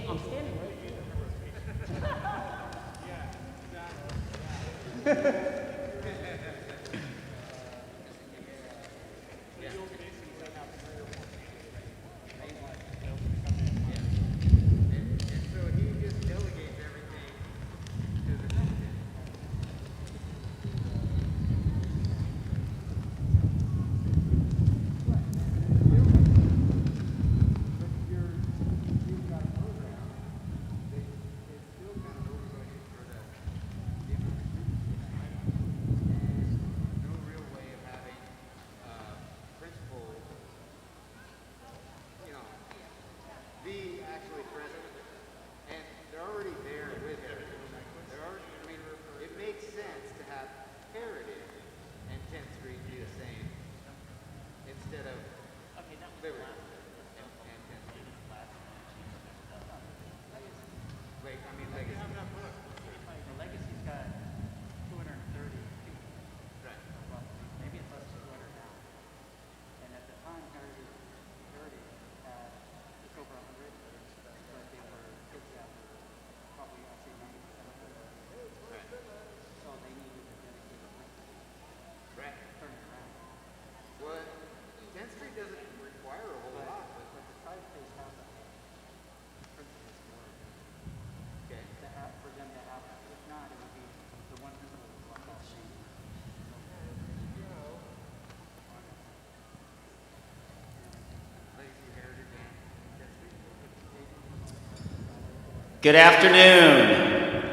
I'm standing right here. Good afternoon.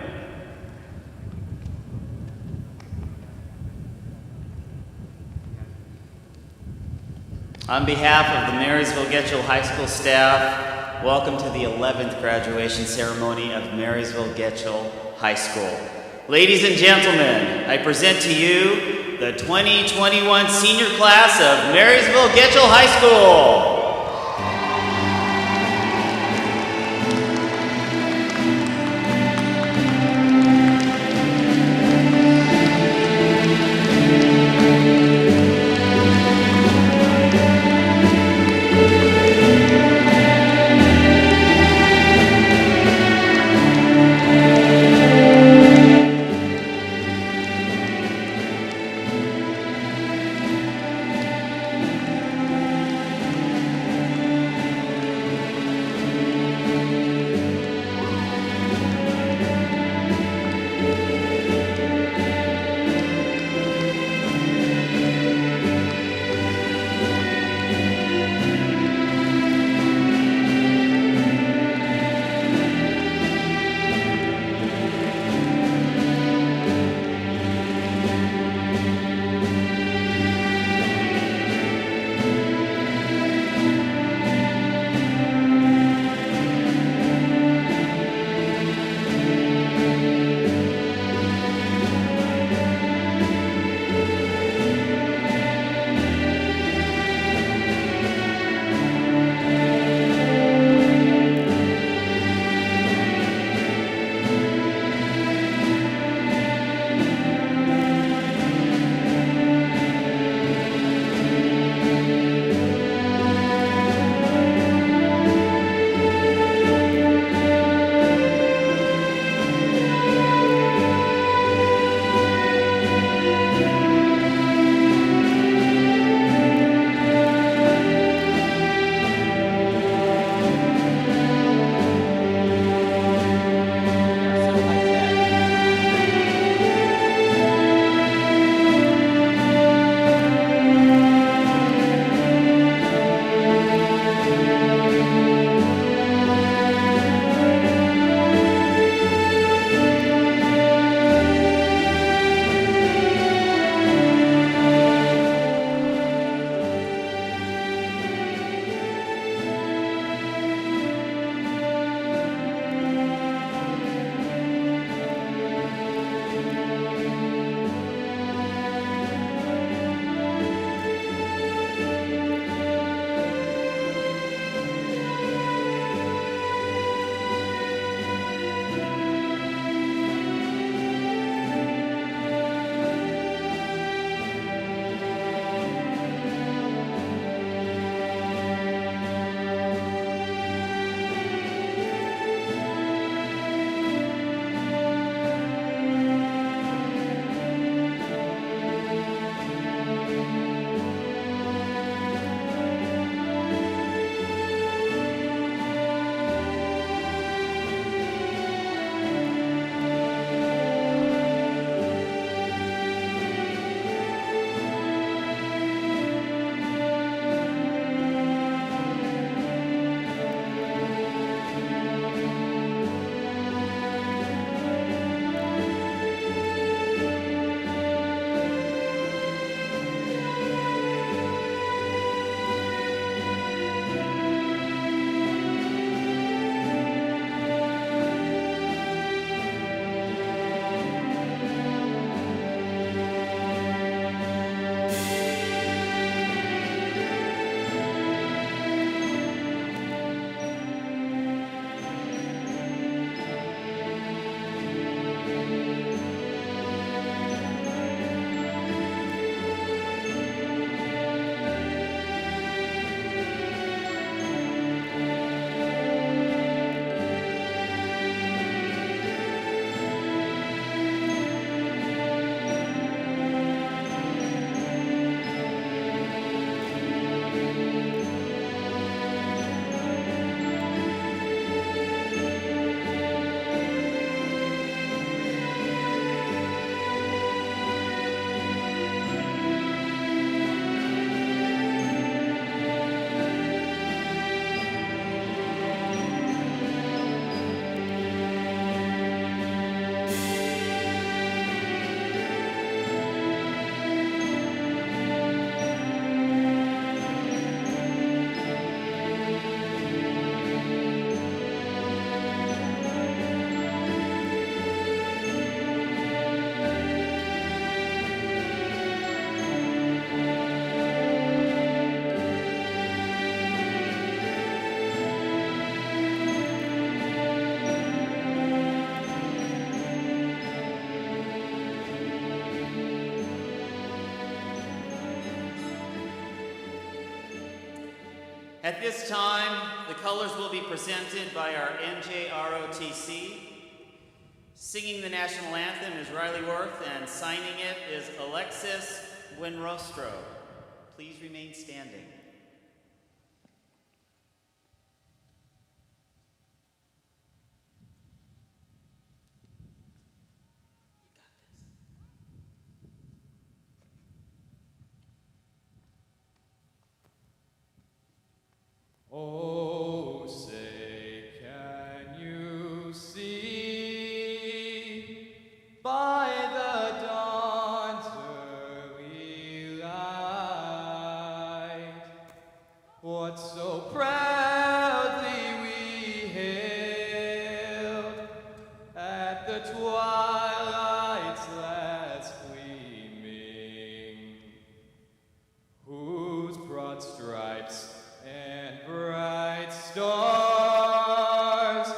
On behalf of the Marysville Getchell High School staff, welcome to the 11th graduation ceremony of Marysville Getchell High School. Ladies and gentlemen, I present to you the 2021 senior class of Marysville Getchell High School. At this time, the colors will be presented by our NJROTC. Singing the national anthem is Riley Worth, and signing it is Alexis Buenrostro. Please remain standing. Oh, say, can you see by the dawn's early light what so proudly we hailed at the twilight's last gleaming, whose broad stripes and bright stars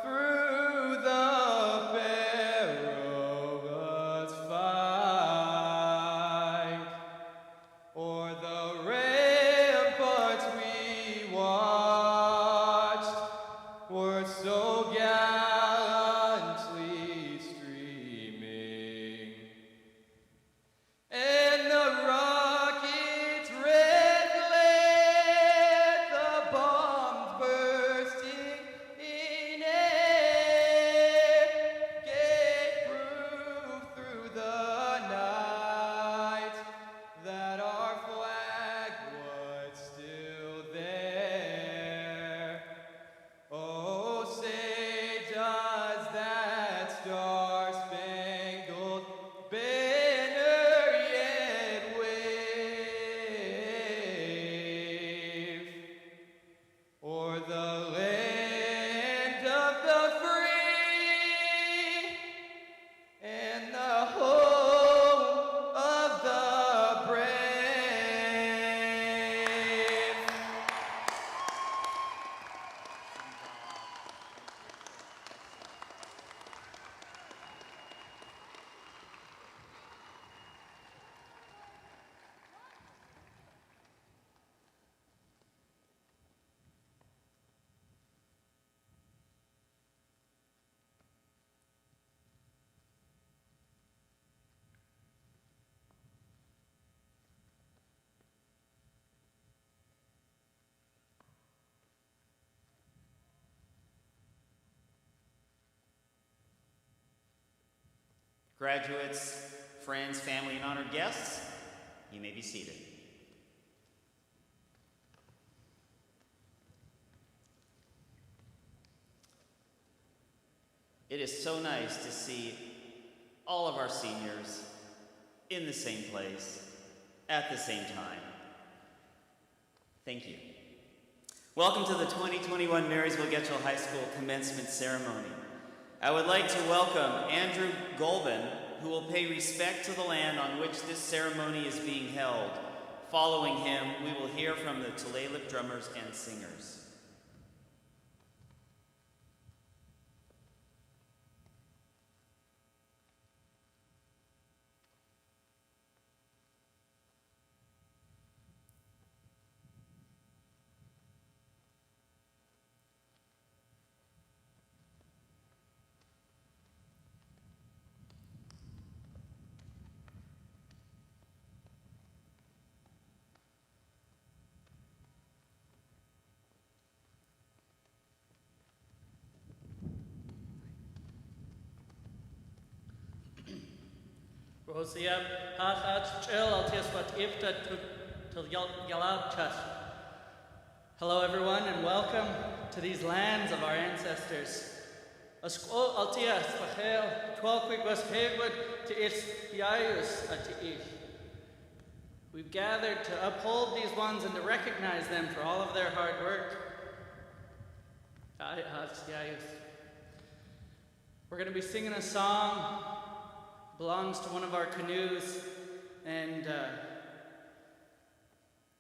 through the perilous fight o'er the ramparts we watched were so gallantly streaming, and the rockets red glare, the bombs bursting in air, gave proof through the night that our flag was still there. Oh, say, does that star-spangled banner yet wave o'er the land of the free and the home of the brave? Graduates, friends, family, and honored guests, you may be seated. It is so nice to see all of our seniors in the same place at the same time. Thank you. Welcome to the 2021 Marysville Getchell High School commencement ceremony. I would like to welcome Andrew Golbin, who will pay respect to the land on which this ceremony is being held. Following him, we will hear from the Tulalip drummers and singers. Rosiab Hachat Chil Altiswat Ifta to Yalabchas. Hello everyone and welcome to these lands of our ancestors. Asqo Altia Swahel, 12 quick was Hegwood to Is Yayus at Ish. We've gathered to uphold these ones and to recognize them for all of their hard work. We're going to be singing a song. Belongs to one of our canoes, and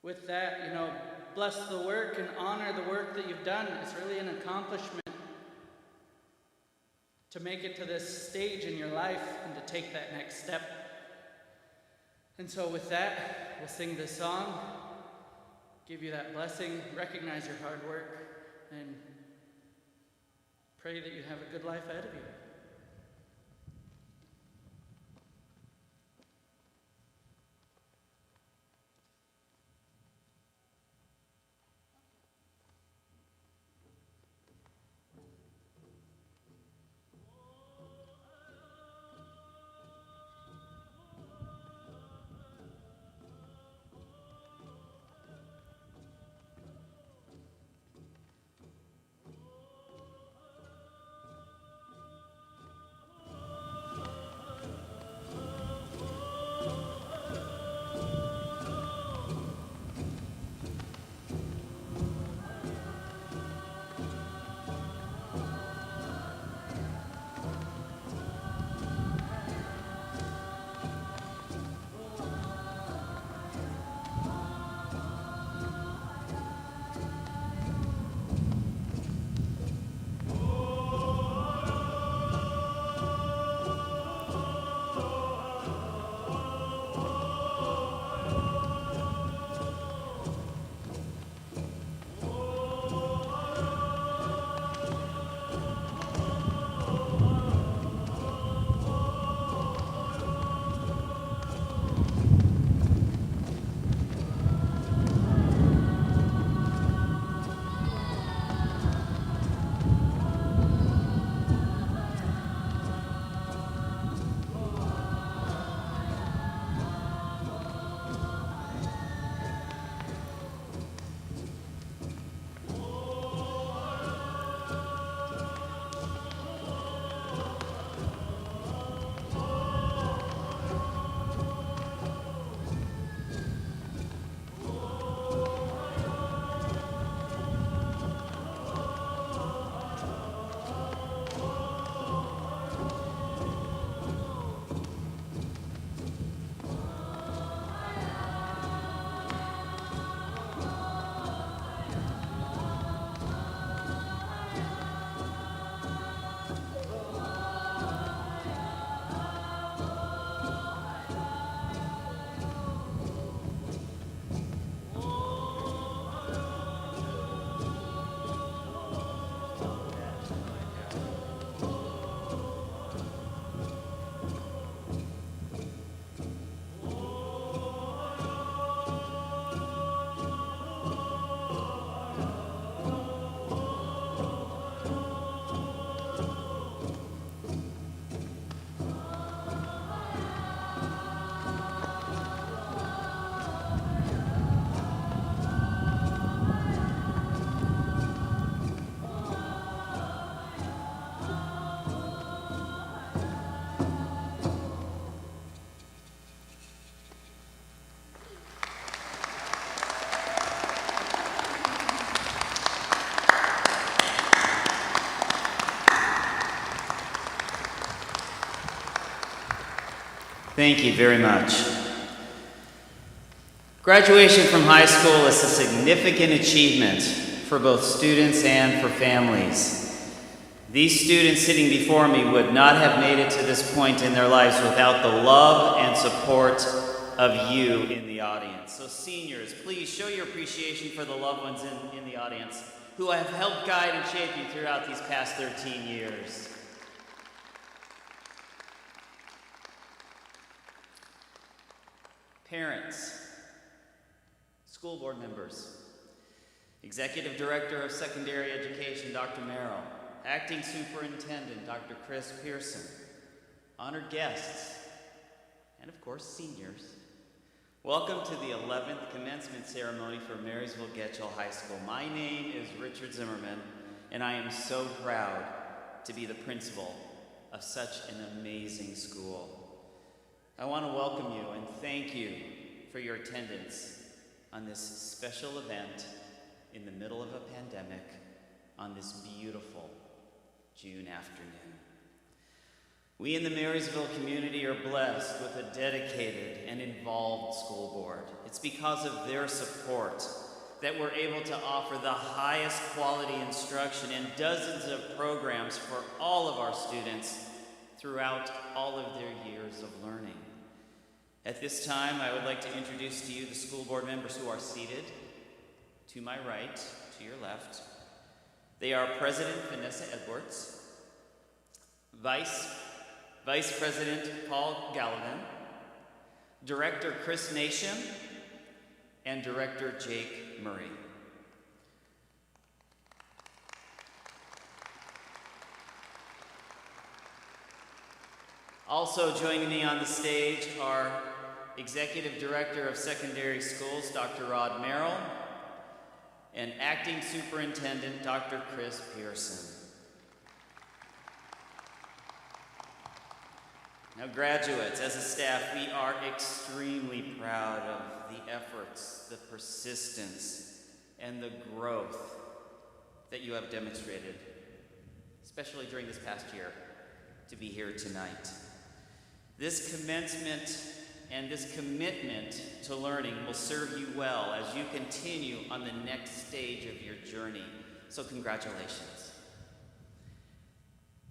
with that, bless the work and honor the work that you've done. It's really an accomplishment to make it to this stage in your life and to take that next step. And so with that, we'll sing this song, give you that blessing, recognize your hard work, and pray that you have a good life ahead of you. Thank you very much. Graduation from high school is a significant achievement for both students and for families. These students sitting before me would not have made it to this point in their lives without the love and support of you in the audience. So seniors, please show your appreciation for the loved ones in the audience who have helped guide and shape you throughout these past 13 years. Parents, school board members, Executive Director of Secondary Education, Dr. Merrill, Acting Superintendent, Dr. Chris Pearson, honored guests, and of course, seniors. Welcome to the 11th commencement ceremony for Marysville Getchell High School. My name is Richard Zimmerman, and I am so proud to be the principal of such an amazing school. I want to welcome you and thank you for your attendance on this special event in the middle of a pandemic on this beautiful June afternoon. We in the Marysville community are blessed with a dedicated and involved school board. It's because of their support that we're able to offer the highest quality instruction and dozens of programs for all of our students throughout all of their years of learning. At this time, I would like to introduce to you the school board members who are seated to my right, to your left, they are President Vanessa Edwards, Vice President Paul Gallivan, Director Chris Nation, and Director Jake Murray. Also joining me on the stage are Executive Director of Secondary Schools, Dr. Rod Merrill, and Acting Superintendent, Dr. Chris Pearson. Now, graduates, as a staff, we are extremely proud of the efforts, the persistence, and the growth that you have demonstrated, especially during this past year, to be here tonight. This commencement and this commitment to learning will serve you well as you continue on the next stage of your journey. So congratulations.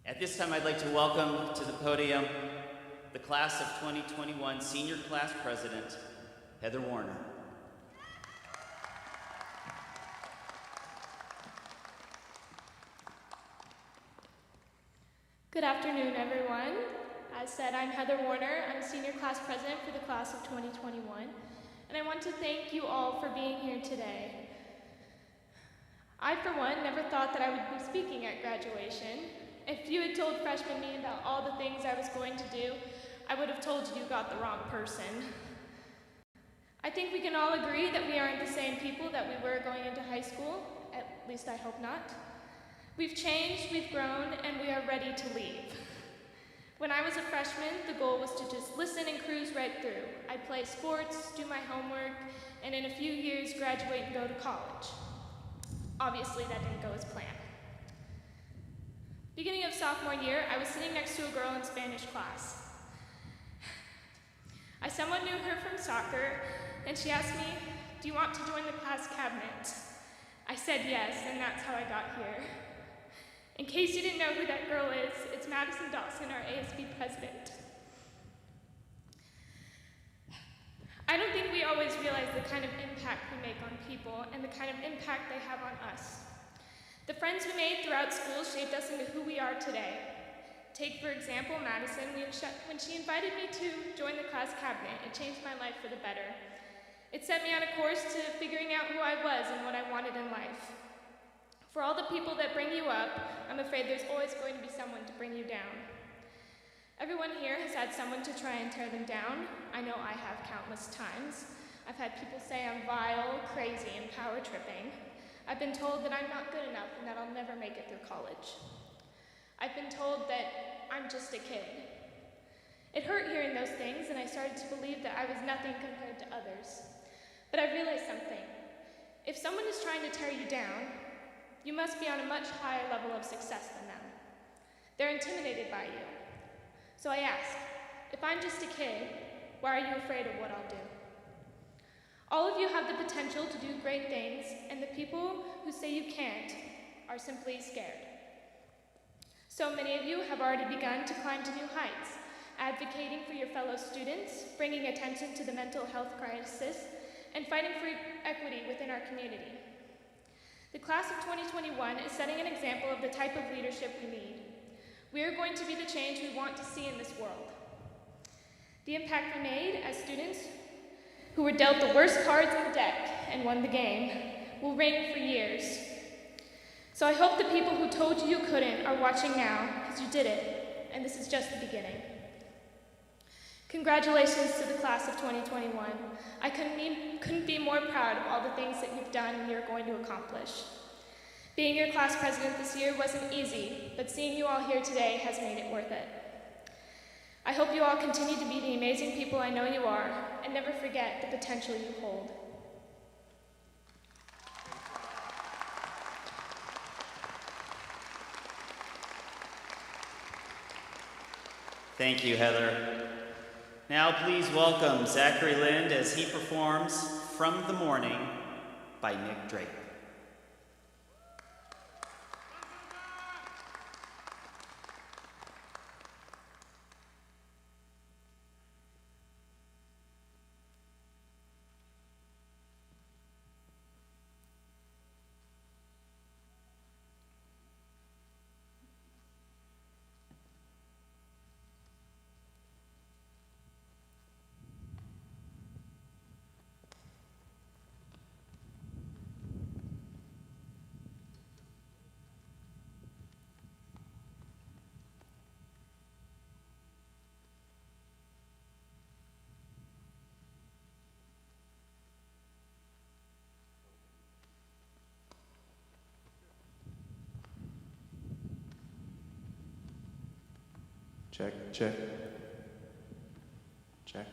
At this time, I'd like to welcome to the podium the class of 2021 Senior Class President, Heather Warner. Good afternoon, everyone. As said, I'm Heather Warner. I'm Senior Class President for the class of 2021, and I want to thank you all for being here today. I, for one, never thought that I would be speaking at graduation. If you had told freshman me about all the things I was going to do, I would have told you got the wrong person. I think we can all agree that we aren't the same people that we were going into high school, at least I hope not. We've changed, we've grown, and we are ready to leave. When I was a freshman, the goal was to just listen and cruise right through. I'd play sports, do my homework, and in a few years graduate and go to college. Obviously, that didn't go as planned. Beginning of sophomore year, I was sitting next to a girl in Spanish class. I somewhat knew her from soccer, and she asked me, "Do you want to join the class cabinet?" I said yes, and that's how I got here. In case you didn't know who that girl is, it's Madison Dawson, our ASB president. I don't think we always realize the kind of impact we make on people and the kind of impact they have on us. The friends we made throughout school shaped us into who we are today. Take, for example, Madison. When she invited me to join the class cabinet, it changed my life for the better. It set me on a course to figuring out who I was and what I wanted in life. For all the people that bring you up, I'm afraid there's always going to be someone to bring you down. Everyone here has had someone to try and tear them down. I know I have countless times. I've had people say I'm vile, crazy, and power tripping. I've been told that I'm not good enough and that I'll never make it through college. I've been told that I'm just a kid. It hurt hearing those things, and I started to believe that I was nothing compared to others. But I realized something. If someone is trying to tear you down, you must be on a much higher level of success than them. They're intimidated by you. So I ask, if I'm just a kid, why are you afraid of what I'll do? All of you have the potential to do great things, and the people who say you can't are simply scared. So many of you have already begun to climb to new heights, advocating for your fellow students, bringing attention to the mental health crisis, and fighting for equity within our community. The class of 2021 is setting an example of the type of leadership we need. We are going to be the change we want to see in this world. The impact we made as students who were dealt the worst cards in the deck and won the game will ring for years. So I hope the people who told you you couldn't are watching now, because you did it, and this is just the beginning. Congratulations to the class of 2021. I couldn't be more proud of all the things that you've done and you're going to accomplish. Being your class president this year wasn't easy, but seeing you all here today has made it worth it. I hope you all continue to be the amazing people I know you are, and never forget the potential you hold. Thank you, Heather. Now please welcome Zachary Lind as he performs From the Morning by Nick Drake. Check, check. Check.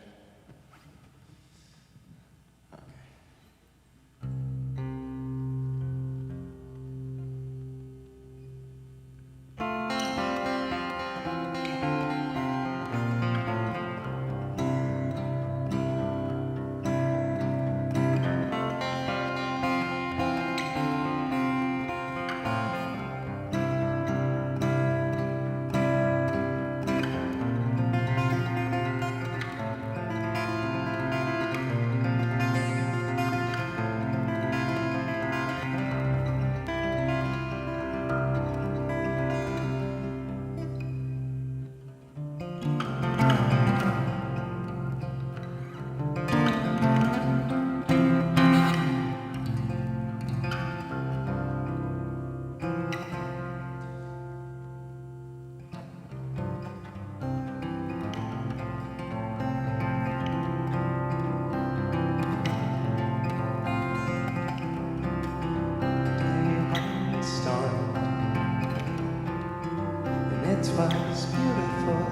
It was beautiful,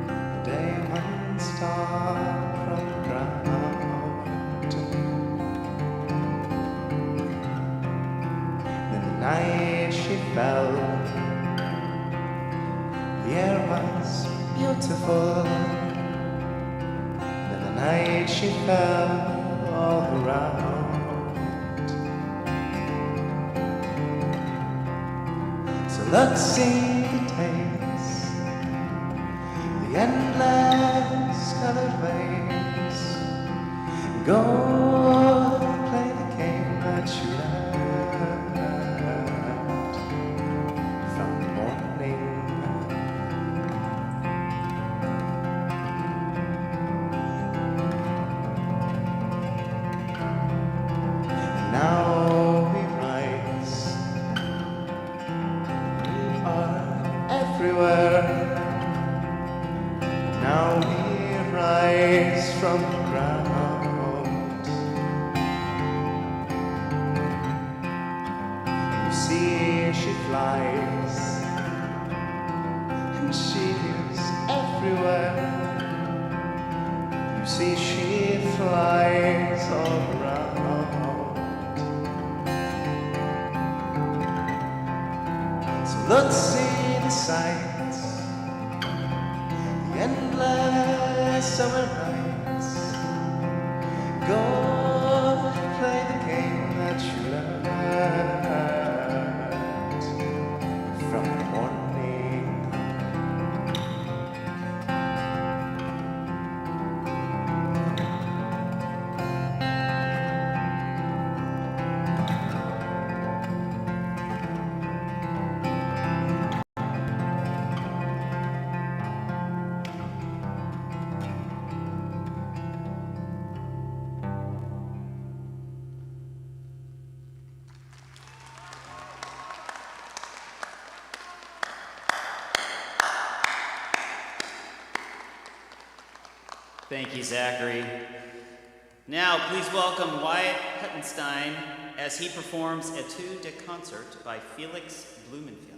the day one star from the ground. Then the night she fell, the air was beautiful. Then the night she fell all around. Let's see the tales, the endless colored waves. Go play the game that you loved from the morning. And now we rise everywhere. Now we rise from the ground. You see she flies, and she is everywhere. You see she flies all around. So let's see the sights, the endless summer nights. Go play the game that you loved from the morning. Thank you, Zachary. Now, please welcome Wyatt Huttenstein as he performs Etude de Concert by Felix Blumenfeld.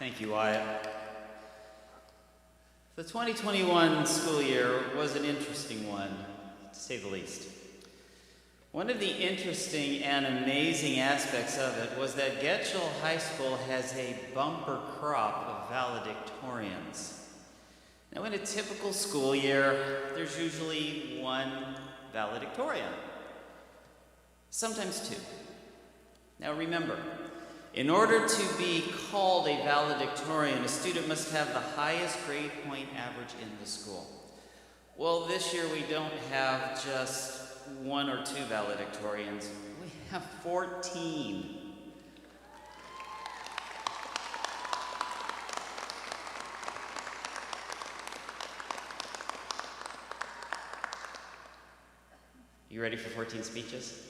Thank you, Wyatt. The 2021 school year was an interesting one, to say the least. One of the interesting and amazing aspects of it was that Getchell High School has a bumper crop of valedictorians. Now, in a typical school year, there's usually one valedictorian, sometimes two. Now remember, in order to be called a valedictorian, a student must have the highest grade point average in the school. Well, this year we don't have just one or two valedictorians. We have 14. You ready for 14 speeches?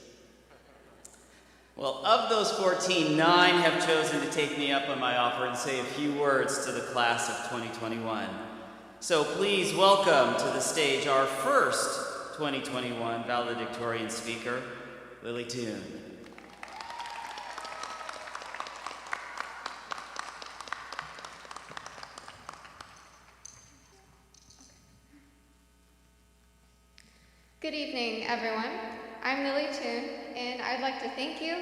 Well, of those 14, 9 have chosen to take me up on my offer and say a few words to the class of 2021. So please welcome to the stage our first 2021 valedictorian speaker, Lily Toon. Good evening, everyone. I'm Lily Toon, and I'd like to thank you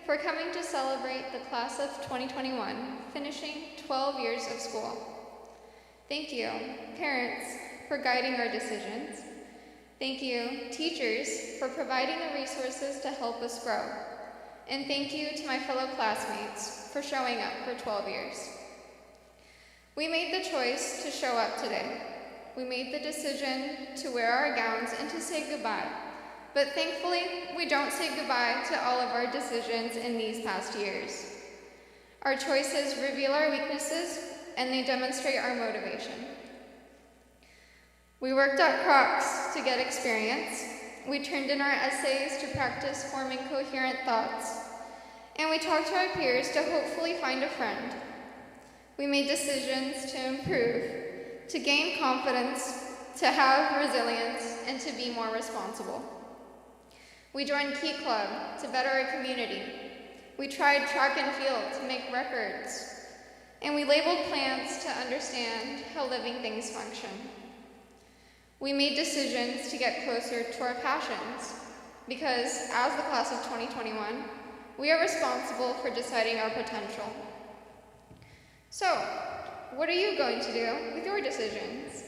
for coming to celebrate the class of 2021, finishing 12 years of school. Thank you, parents, for guiding our decisions. Thank you, teachers, for providing the resources to help us grow. And thank you to my fellow classmates for showing up for 12 years. We made the choice to show up today. We made the decision to wear our gowns and to say goodbye. But thankfully, we don't say goodbye to all of our decisions in these past years. Our choices reveal our weaknesses, and they demonstrate our motivation. We worked at Crocs to get experience. We turned in our essays to practice forming coherent thoughts. And we talked to our peers to hopefully find a friend. We made decisions to improve, to gain confidence, to have resilience, and to be more responsible. We joined Key Club to better our community. We tried track and field to make records. And we labeled plants to understand how living things function. We made decisions to get closer to our passions, because as the class of 2021, we are responsible for deciding our potential. So, what are you going to do with your decisions?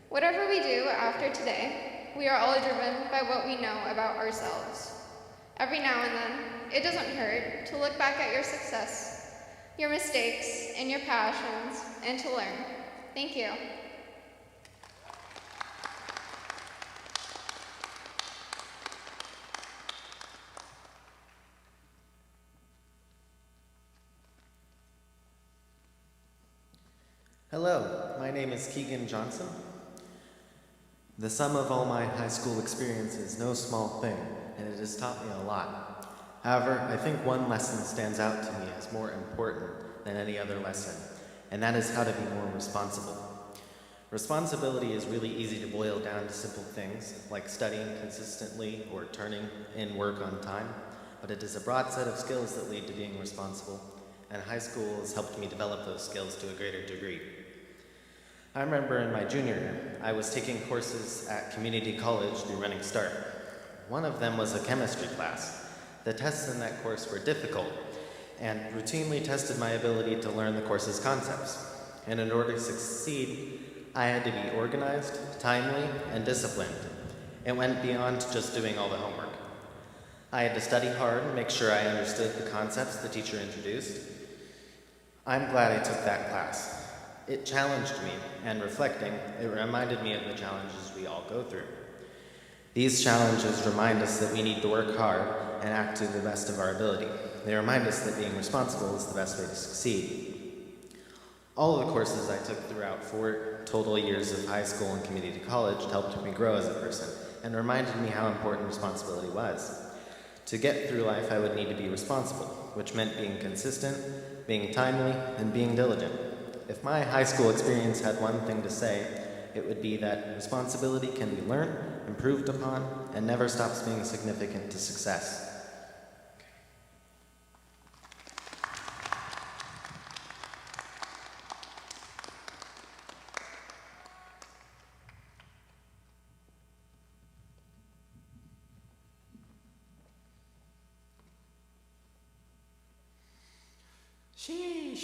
Whatever we do after today, we are all driven by what we know about ourselves. Every now and then, it doesn't hurt to look back at your success, your mistakes, and your passions, and to learn. Thank you. Hello, my name is Keegan Johnson. The sum of all my high school experience is no small thing, and it has taught me a lot. However, I think one lesson stands out to me as more important than any other lesson, and that is how to be more responsible. Responsibility is really easy to boil down to simple things, like studying consistently or turning in work on time, but it is a broad set of skills that lead to being responsible, and high school has helped me develop those skills to a greater degree. I remember in my junior year, I was taking courses at community college through Running Start. One of them was a chemistry class. The tests in that course were difficult and routinely tested my ability to learn the course's concepts. And in order to succeed, I had to be organized, timely, and disciplined. It went beyond just doing all the homework. I had to study hard and make sure I understood the concepts the teacher introduced. I'm glad I took that class. It challenged me, and reflecting, it reminded me of the challenges we all go through. These challenges remind us that we need to work hard and act to the best of our ability. They remind us that being responsible is the best way to succeed. All of the courses I took throughout 4 total years of high school and community college helped me grow as a person and reminded me how important responsibility was. To get through life, I would need to be responsible, which meant being consistent, being timely, and being diligent. If my high school experience had one thing to say, it would be that responsibility can be learned, improved upon, and never stops being significant to success.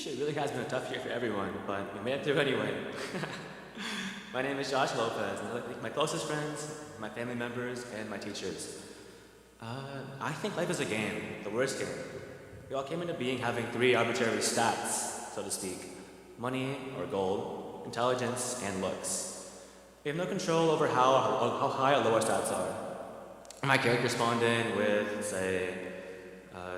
It really has been a tough year for everyone, but we made it through anyway. My name is Josh Lopez, and I like my closest friends, my family members, and my teachers. I think life is a game, the worst game. We all came into being having 3 arbitrary stats, so to speak: money or gold, intelligence, and looks. We have no control over how high or low our stats are. My character spawned in with, say,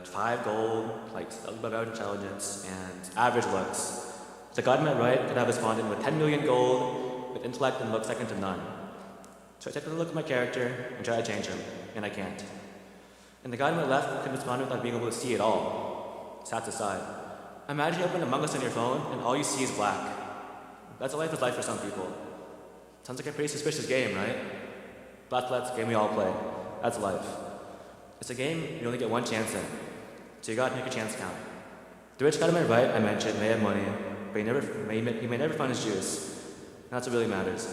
5 gold, like above average intelligence, and average looks. So God met right could have spawned in with 10 million gold, with intellect and looks second to none. So I took a look at my character and tried to change him, and I can't. And the guy on my left could have spawned without being able to see at all. Stats aside. Imagine you open Among Us on your phone and all you see is black. That's a life is life for some people. Sounds like a pretty suspicious game, right? But that's the game we all play. That's life. It's a game you only get one chance in, so you gotta make your chance count. The rich guy on my right, I mentioned, may have money, but he may never find his juice. And that's what really matters.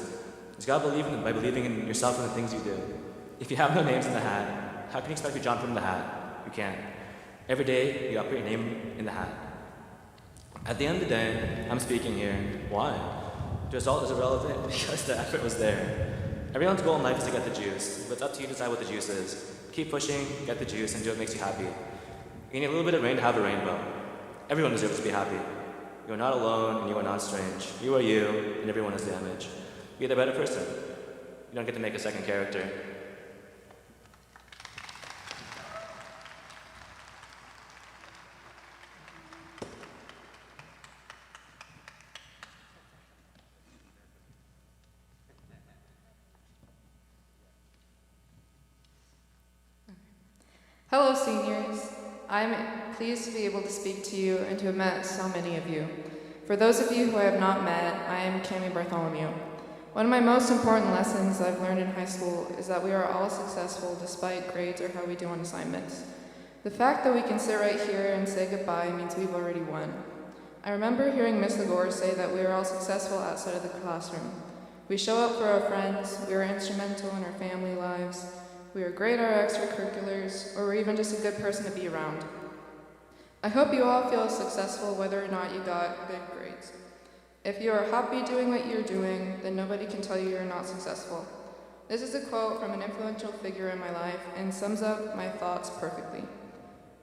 You gotta believe by believing in yourself and the things you do. If you have no names in the hat, how can you expect to jump from the hat? You can't. Every day, you gotta put your name in the hat. At the end of the day, I'm speaking here. Why? The result is irrelevant because the effort was there. Everyone's goal in life is to get the juice, but it's up to you to decide what the juice is. Keep pushing, get the juice, and do what makes you happy. You need a little bit of rain to have a rainbow. Everyone deserves to be happy. You are not alone, and you are not strange. You are you, and everyone is damaged. Be the better person. You don't get to make a second character. Hello, seniors. I'm pleased to be able to speak to you and to have met so many of you. For those of you who I have not met, I am Cami Bartholomew. One of my most important lessons I've learned in high school is that we are all successful despite grades or how we do on assignments. The fact that we can sit right here and say goodbye means we've already won. I remember hearing Miss Lagore say that we are all successful outside of the classroom. We show up for our friends, we are instrumental in our family lives, we are great at our extracurriculars, or we're even just a good person to be around. I hope you all feel successful whether or not you got good grades. If you are happy doing what you're doing, then nobody can tell you you're not successful. This is a quote from an influential figure in my life and sums up my thoughts perfectly.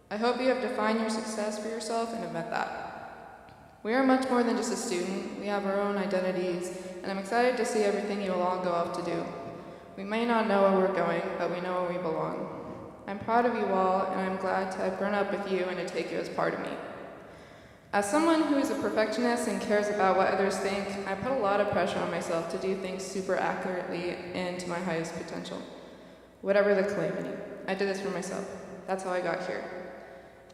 I hope you have defined your success for yourself and have met that. We are much more than just a student. We have our own identities, and I'm excited to see everything you will all go off to do. We may not know where we're going, but we know where we belong. I'm proud of you all, and I'm glad to have grown up with you and to take you as part of me. As someone who is a perfectionist and cares about what others think, I put a lot of pressure on myself to do things super accurately and to my highest potential. Whatever the calamity, I did this for myself. That's how I got here.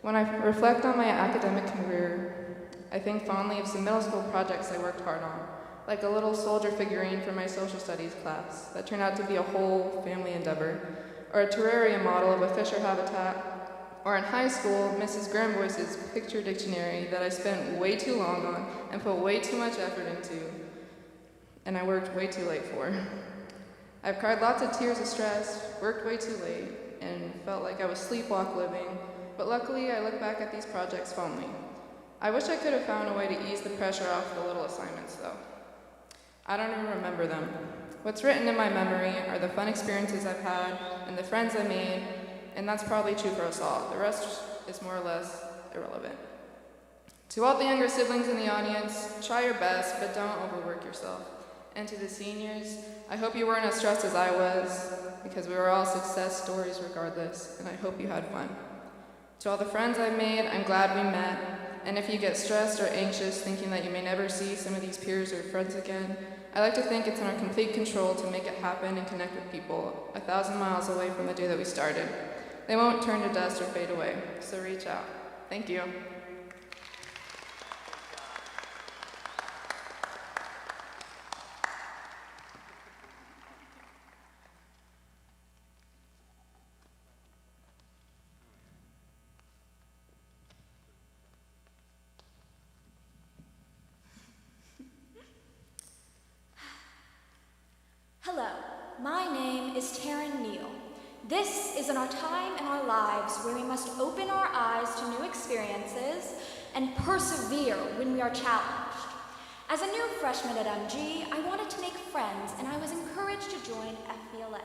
When I reflect on my academic career, I think fondly of some middle school projects I worked hard on, like a little soldier figurine for my social studies class that turned out to be a whole family endeavor, or a terrarium model of a fisher habitat, or in high school, Mrs. Gramboyce's picture dictionary that I spent way too long on and put way too much effort into, and I worked way too late for. I've cried lots of tears of stress, worked way too late, and felt like I was sleepwalk living, but luckily I look back at these projects fondly. I wish I could have found a way to ease the pressure off the little assignments, though. I don't even remember them. What's written in my memory are the fun experiences I've had and the friends I made, and that's probably true for us all. The rest is more or less irrelevant. To all the younger siblings in the audience, try your best, but don't overwork yourself. And to the seniors, I hope you weren't as stressed as I was, because we were all success stories regardless, and I hope you had fun. To all the friends I've made, I'm glad we met, and if you get stressed or anxious thinking that you may never see some of these peers or friends again, I like to think it's in our complete control to make it happen and connect with people 1,000 miles away from the day that we started. They won't turn to dust or fade away, so reach out. Thank you. Hello, my name is Taryn Neal. This is in our time in our lives where we must open our eyes to new experiences and persevere when we are challenged. As a new freshman at MG, I wanted to make friends, and I was encouraged to join FBLA.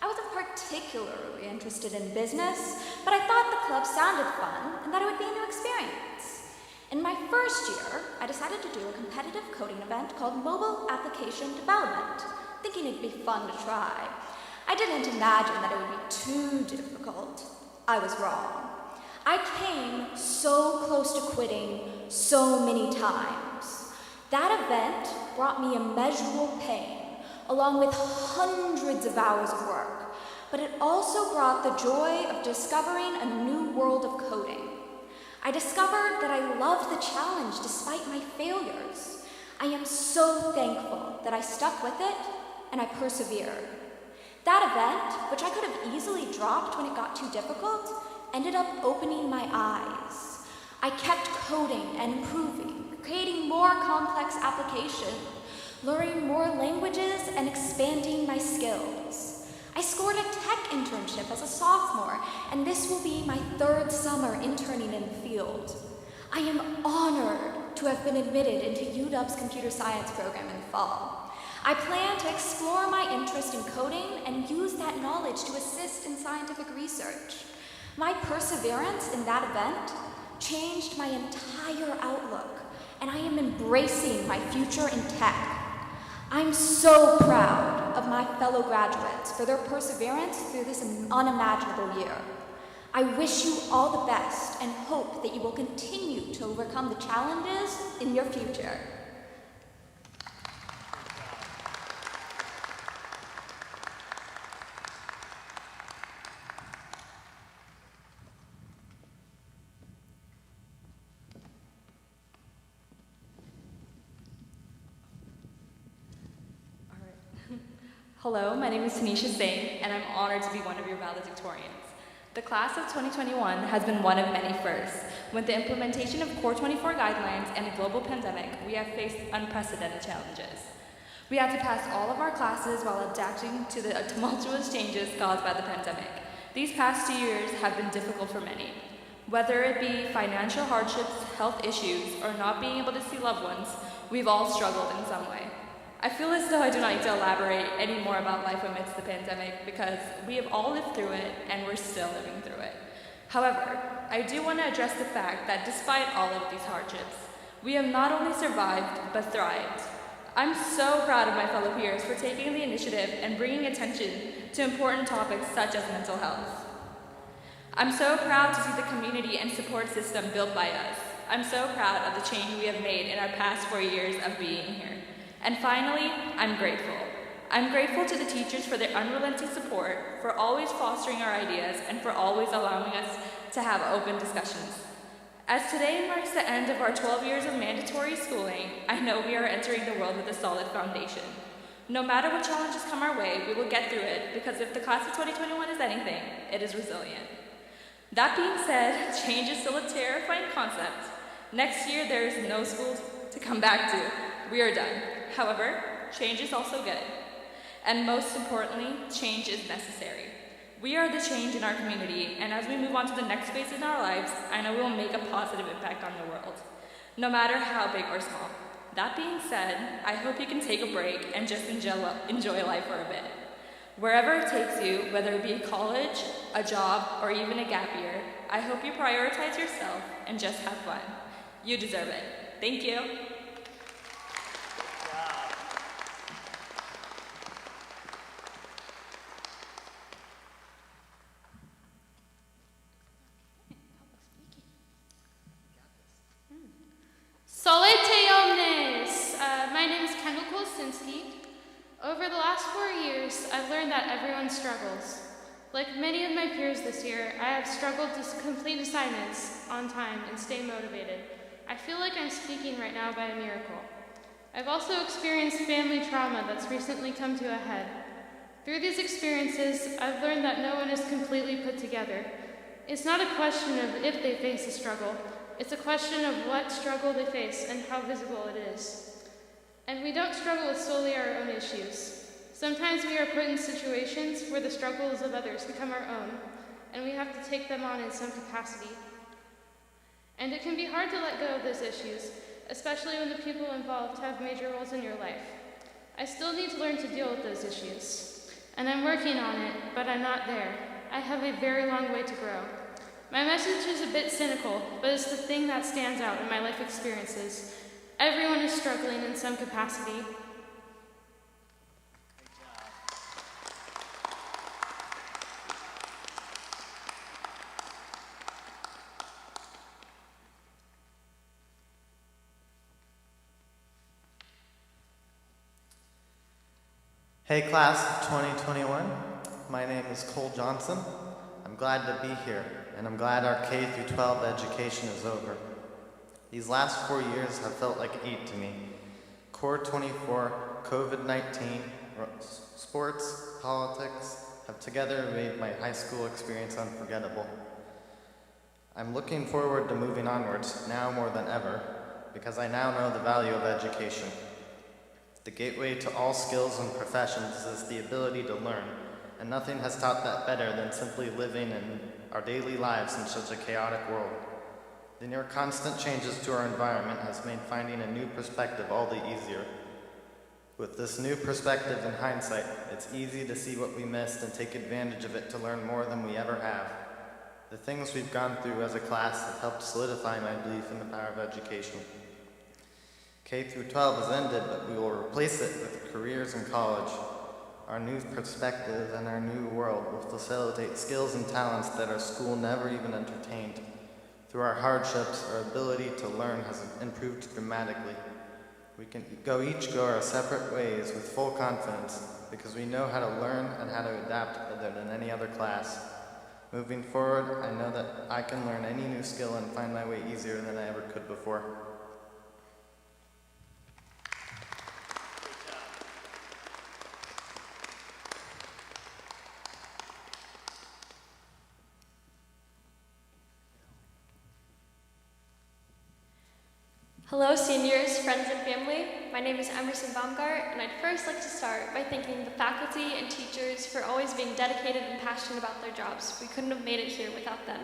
I wasn't particularly interested in business, but I thought the club sounded fun and that it would be a new experience. In my first year, I decided to do a competitive coding event called Mobile Application Development, thinking it'd be fun to try. I didn't imagine that it would be too difficult. I was wrong. I came so close to quitting so many times. That event brought me immeasurable pain, along with hundreds of hours of work, but it also brought the joy of discovering a new world of coding. I discovered that I loved the challenge despite my failures. I am so thankful that I stuck with it and I persevered. That event, which I could have easily dropped when it got too difficult, ended up opening my eyes. I kept coding and improving, creating more complex applications, learning more languages, and expanding my skills. I scored a tech internship as a sophomore, and this will be my 3rd summer interning in the field. I am honored to have been admitted into UW's computer science program in the fall. I plan to explore my interest in coding and use that knowledge to assist in scientific research. My perseverance in that event changed my entire outlook, and I am embracing my future in tech. I'm so proud of my fellow graduates for their perseverance through this unimaginable year. I wish you all the best and hope that you will continue to overcome the challenges in your future. Hello, my name is Tanisha Singh, and I'm honored to be one of your valedictorians. The class of 2021 has been one of many firsts. With the implementation of Core 24 guidelines and a global pandemic, we have faced unprecedented challenges. We had to pass all of our classes while adapting to the tumultuous changes caused by the pandemic. These past 2 years have been difficult for many. Whether it be financial hardships, health issues, or not being able to see loved ones, we've all struggled in some way. I feel as though I do not need to elaborate any more about life amidst the pandemic because we have all lived through it and we're still living through it. However, I do want to address the fact that despite all of these hardships, we have not only survived but thrived. I'm so proud of my fellow peers for taking the initiative and bringing attention to important topics such as mental health. I'm so proud to see the community and support system built by us. I'm so proud of the change we have made in our past 4 years of being here. And finally, I'm grateful. I'm grateful to the teachers for their unrelenting support, for always fostering our ideas, and for always allowing us to have open discussions. As today marks the end of our 12 years of mandatory schooling, I know we are entering the world with a solid foundation. No matter what challenges come our way, we will get through it, because if the class of 2021 is anything, it is resilient. That being said, change is still a terrifying concept. Next year, there is no school to come back to. We are done. However, change is also good. And most importantly, change is necessary. We are the change in our community, and as we move on to the next phase in our lives, I know we will make a positive impact on the world, no matter how big or small. That being said, I hope you can take a break and just enjoy life for a bit. Wherever it takes you, whether it be college, a job, or even a gap year, I hope you prioritize yourself and just have fun. You deserve it. Thank you. My name is Kendall Kolsinski. Over the last 4 years, I've learned that everyone struggles. Like many of my peers this year, I have struggled to complete assignments on time and stay motivated. I feel like I'm speaking right now by a miracle. I've also experienced family trauma that's recently come to a head. Through these experiences, I've learned that no one is completely put together. It's not a question of if they face a struggle, it's a question of what struggle they face and how visible it is. And we don't struggle with solely our own issues. Sometimes we are put in situations where the struggles of others become our own, and we have to take them on in some capacity. And it can be hard to let go of those issues, especially when the people involved have major roles in your life. I still need to learn to deal with those issues, and I'm working on it, but I'm not there. I have a very long way to grow. My message is a bit cynical, but it's the thing that stands out in my life experiences. Everyone is struggling in some capacity. Hey class of 2021, my name is Cole Johnson. I'm glad to be here, and I'm glad our K through 12 education is over. These last 4 years have felt like 8 to me. Core 24, COVID-19, sports, politics have together made my high school experience unforgettable. I'm looking forward to moving onwards, now more than ever, because I now know the value of education. The gateway to all skills and professions is the ability to learn, and nothing has taught that better than simply living in our daily lives in such a chaotic world. The near constant changes to our environment has made finding a new perspective all the easier. With this new perspective in hindsight, it's easy to see what we missed and take advantage of it to learn more than we ever have. The things we've gone through as a class have helped solidify my belief in the power of education. K through 12 has ended, but we will replace it with careers in college. Our new perspective and our new world will facilitate skills and talents that our school never even entertained. Through our hardships, our ability to learn has improved dramatically. We can each go our separate ways with full confidence because we know how to learn and how to adapt better than any other class. Moving forward, I know that I can learn any new skill and find my way easier than I ever could before. Hello seniors, friends and family. My name is Emerson Baumgart, and I'd first like to start by thanking the faculty and teachers for always being dedicated and passionate about their jobs. We couldn't have made it here without them.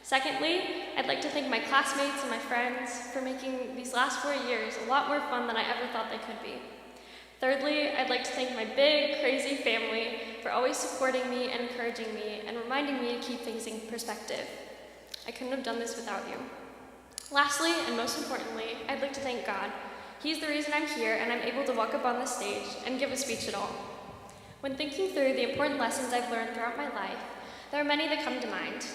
Secondly, I'd like to thank my classmates and my friends for making these last 4 years a lot more fun than I ever thought they could be. Thirdly, I'd like to thank my big, crazy family for always supporting me and encouraging me and reminding me to keep things in perspective. I couldn't have done this without you. Lastly, and most importantly, I'd like to thank God. He's the reason I'm here and I'm able to walk up on this stage and give a speech at all. When thinking through the important lessons I've learned throughout my life, there are many that come to mind.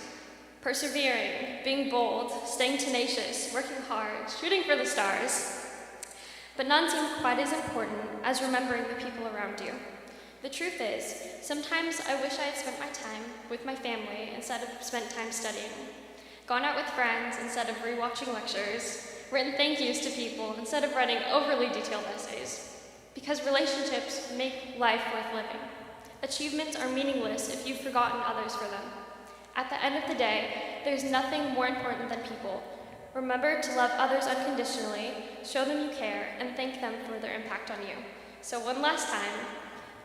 Persevering, being bold, staying tenacious, working hard, shooting for the stars. But none seem quite as important as remembering the people around you. The truth is, sometimes I wish I had spent my time with my family instead of spent time studying. Gone out with friends instead of rewatching lectures, written thank yous to people instead of writing overly detailed essays. Because relationships make life worth living. Achievements are meaningless if you've forgotten others for them. At the end of the day, there's nothing more important than people. Remember to love others unconditionally, show them you care, and thank them for their impact on you. So one last time,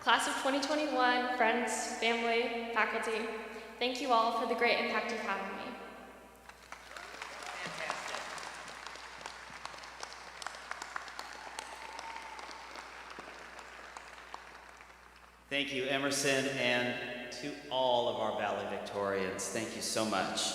class of 2021, friends, family, faculty, thank you all for the great impact you've had on me. Thank you, Emerson, and to all of our valedictorians. Thank you so much.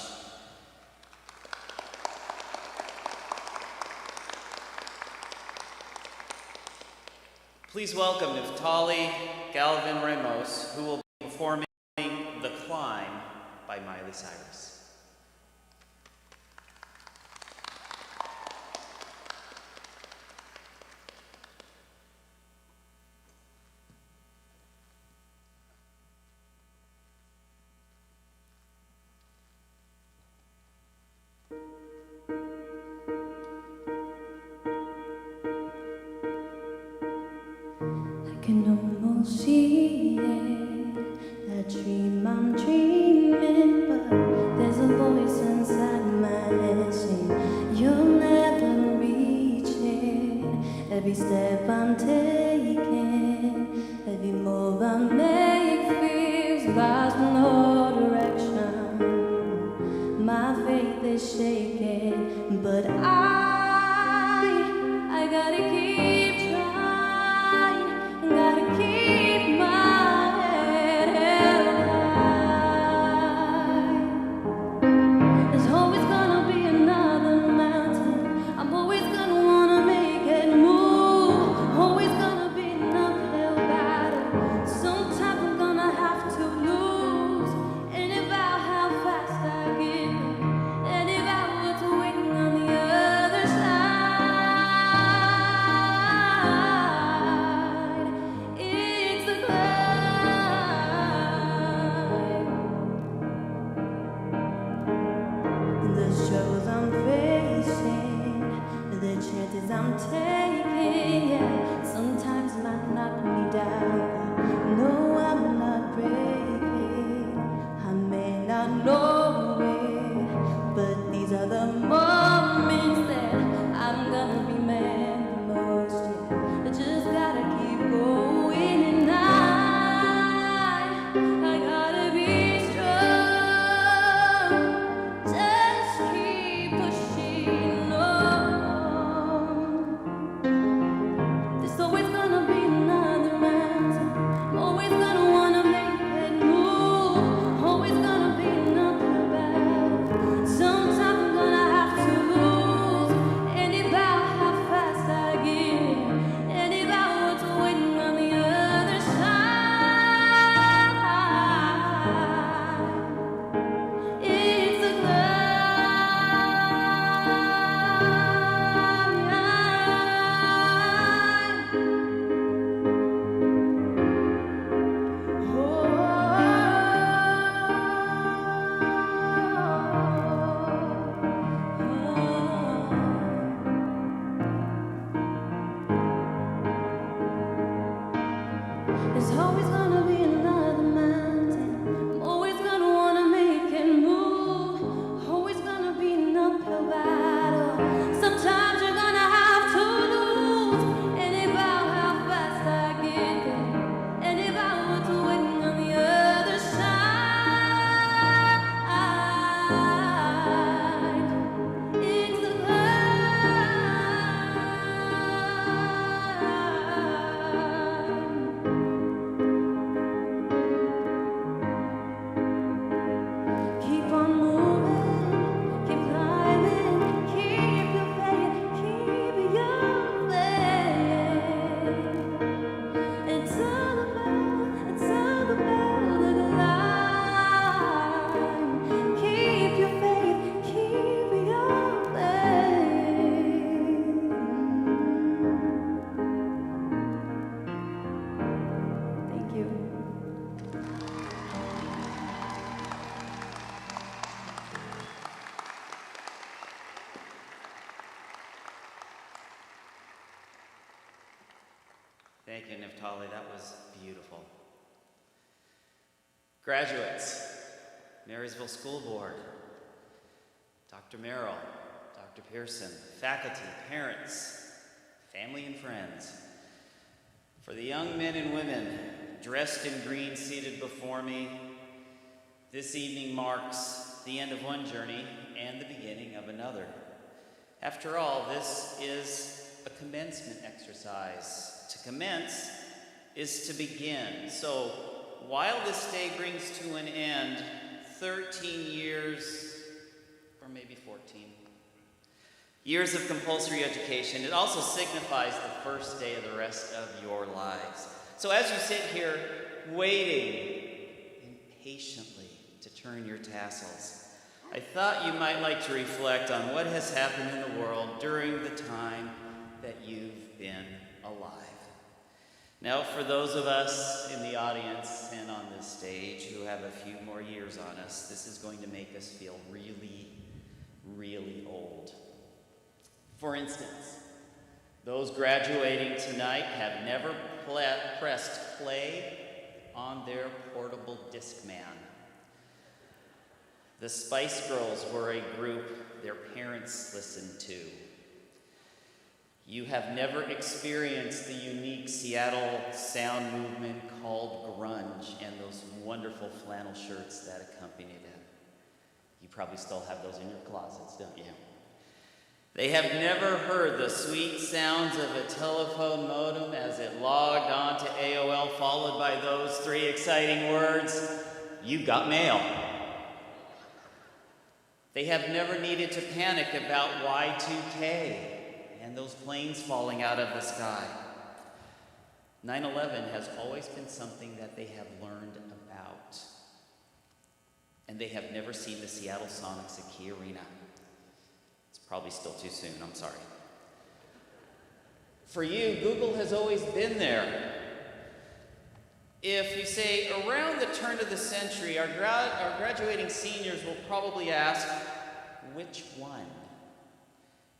Please welcome Naftali Galvin Ramos, who will be performing The Climb by Miley Cyrus. Can almost see it, that dream I'm dreaming, but there's a voice inside my head saying you'll never reach it. Every step I'm taking, every move I make feels lost, no direction. My faith is shaking, but I gotta keep trying, gotta keep my head held high. There's always gonna be another mountain. I'm always gonna wanna make it move. Always gonna be an uphill battle. Sometimes I'm gonna have to lose. Ain't about how fast I get there. Ain't about what's waiting on the other side. It's a climb. The struggles I'm facing, the chances I'm taking, yeah, sometimes might knock me down. No, I'm not breaking. I may not know it, but these are the moments that I'm gonna remember most. Yeah, I just gotta keep going, and I gotta be strong. Just keep pushing on. There's always gonna be another mountain. Always gonna wanna make it move. Always gonna be an uphill battle. Sometimes I'm gonna have to lose. Ain't about how fast I get. Ain't about what's waiting on the other side. It's a There's always gonna be another mountain. I'm always gonna wanna make it move. Always gonna be an uphill battle. Sometimes you're gonna have to lose. Ain't about how fast I get there. Ain't about what's waiting on the other side. It's the keep on moving, keep climbing, keep your faith, keep your faith. It's all about the climb. Keep your faith, keep your faith. Thank you. Thank you, Naftali. That was beautiful. Graduates, Marysville School Board, Dr. Merrill, Dr. Pearson, faculty, parents, family, and friends. For the young men and women dressed in green seated before me, this evening marks the end of one journey and the beginning of another. After all, this is a commencement exercise. To commence is to begin. So while this day brings to an end 13 years, or maybe 14, years of compulsory education, it also signifies the first day of the rest of your lives. So as you sit here waiting impatiently to turn your tassels, I thought you might like to reflect on what has happened in the world during the time that you've been alive. Now, for those of us in the audience and on this stage who have a few more years on us, this is going to make us feel really, really old. For instance, those graduating tonight have never pressed play on their portable Discman. The Spice Girls were a group their parents listened to. You have never experienced the unique Seattle sound movement called grunge and those wonderful flannel shirts that accompanied it. You probably still have those in your closets, don't you? They have never heard the sweet sounds of a telephone modem as it logged on to AOL, followed by those 3 exciting words, "You got mail." They have never needed to panic about Y2K and those planes falling out of the sky. 9/11 has always been something that they have learned about. And they have never seen the Seattle Sonics at Key Arena. It's probably still too soon, I'm sorry. For you, Google has always been there. If you say, around the turn of the century, our graduating seniors will probably ask, which one?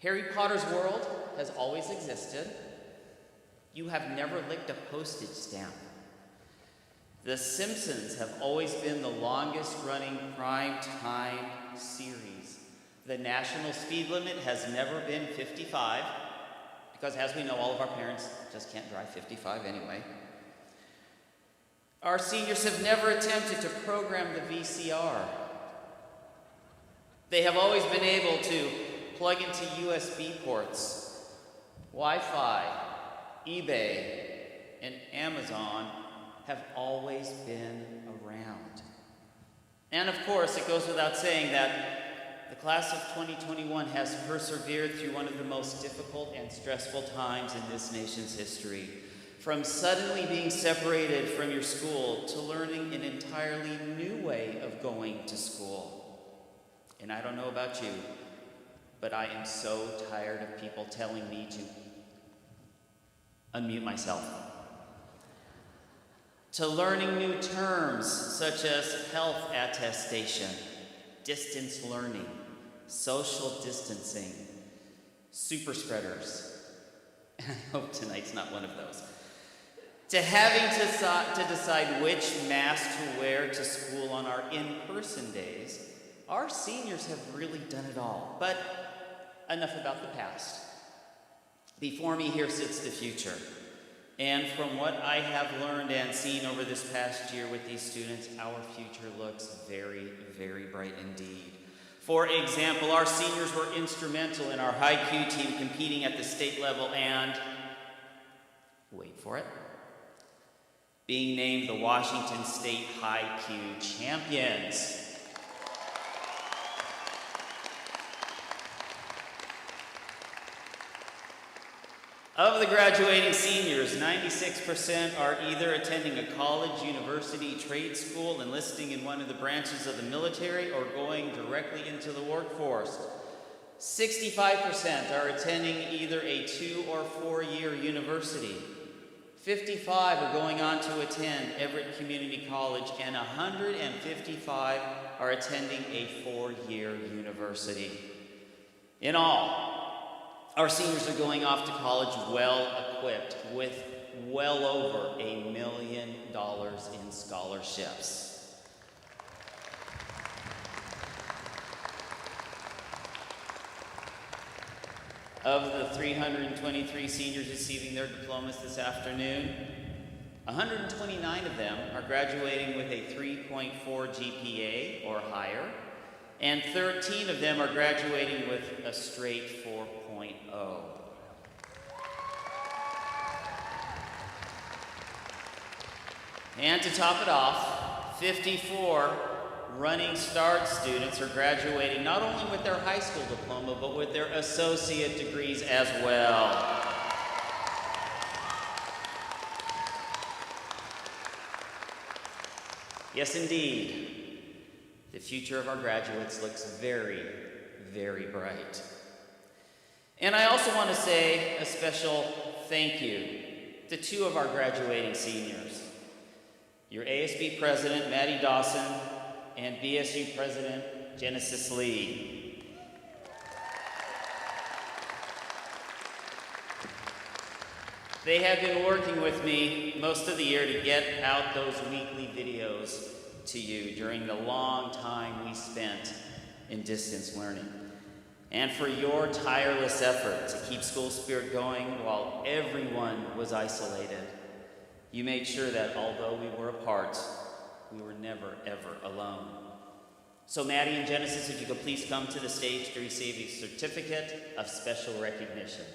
Harry Potter's world has always existed. You have never licked a postage stamp. The Simpsons have always been the longest-running prime-time series. The national speed limit has never been 55, because as we know, all of our parents just can't drive 55 anyway. Our seniors have never attempted to program the VCR. They have always been able to plug into USB ports. Wi-Fi, eBay, and Amazon have always been around. And of course, it goes without saying that the class of 2021 has persevered through one of the most difficult and stressful times in this nation's history. From suddenly being separated from your school to learning an entirely new way of going to school. And I don't know about you, but I am so tired of people telling me to unmute myself. To learning new terms such as health attestation, distance learning, social distancing, super spreaders. And I hope tonight's not one of those. To having to decide which mask to wear to school on our in-person days, our seniors have really done it all. But enough about the past. Before me here sits the future. And from what I have learned and seen over this past year with these students, our future looks very, very bright indeed. For example, our seniors were instrumental in our haiku team competing at the state level and, wait for it, being named the Washington State Haiku Champions. Of the graduating seniors, 96% are either attending a college, university, trade school, enlisting in one of the branches of the military, or going directly into the workforce. 65% are attending either a 2- or 4-year university. 55 are going on to attend Everett Community College, and 155 are attending a 4-year university. In all, our seniors are going off to college well-equipped with well over $1 million in scholarships. Of the 323 seniors receiving their diplomas this afternoon, 129 of them are graduating with a 3.4 GPA or higher, and 13 of them are graduating with a straight 4.0. And to top it off, 54 Running Start students are graduating not only with their high school diploma, but with their associate degrees as well. Yes, indeed. The future of our graduates looks very, very bright. And I also want to say a special thank you to 2 of our graduating seniors. Your ASB President, Maddie Dawson, and BSU President, Genesis Lee. They have been working with me most of the year to get out those weekly videos to you during the long time we spent in distance learning, and for your tireless effort to keep school spirit going while everyone was isolated. You made sure that although we were apart, we were never, ever alone. So Maddie and Genesis, if you could please come to the stage to receive a certificate of special recognition.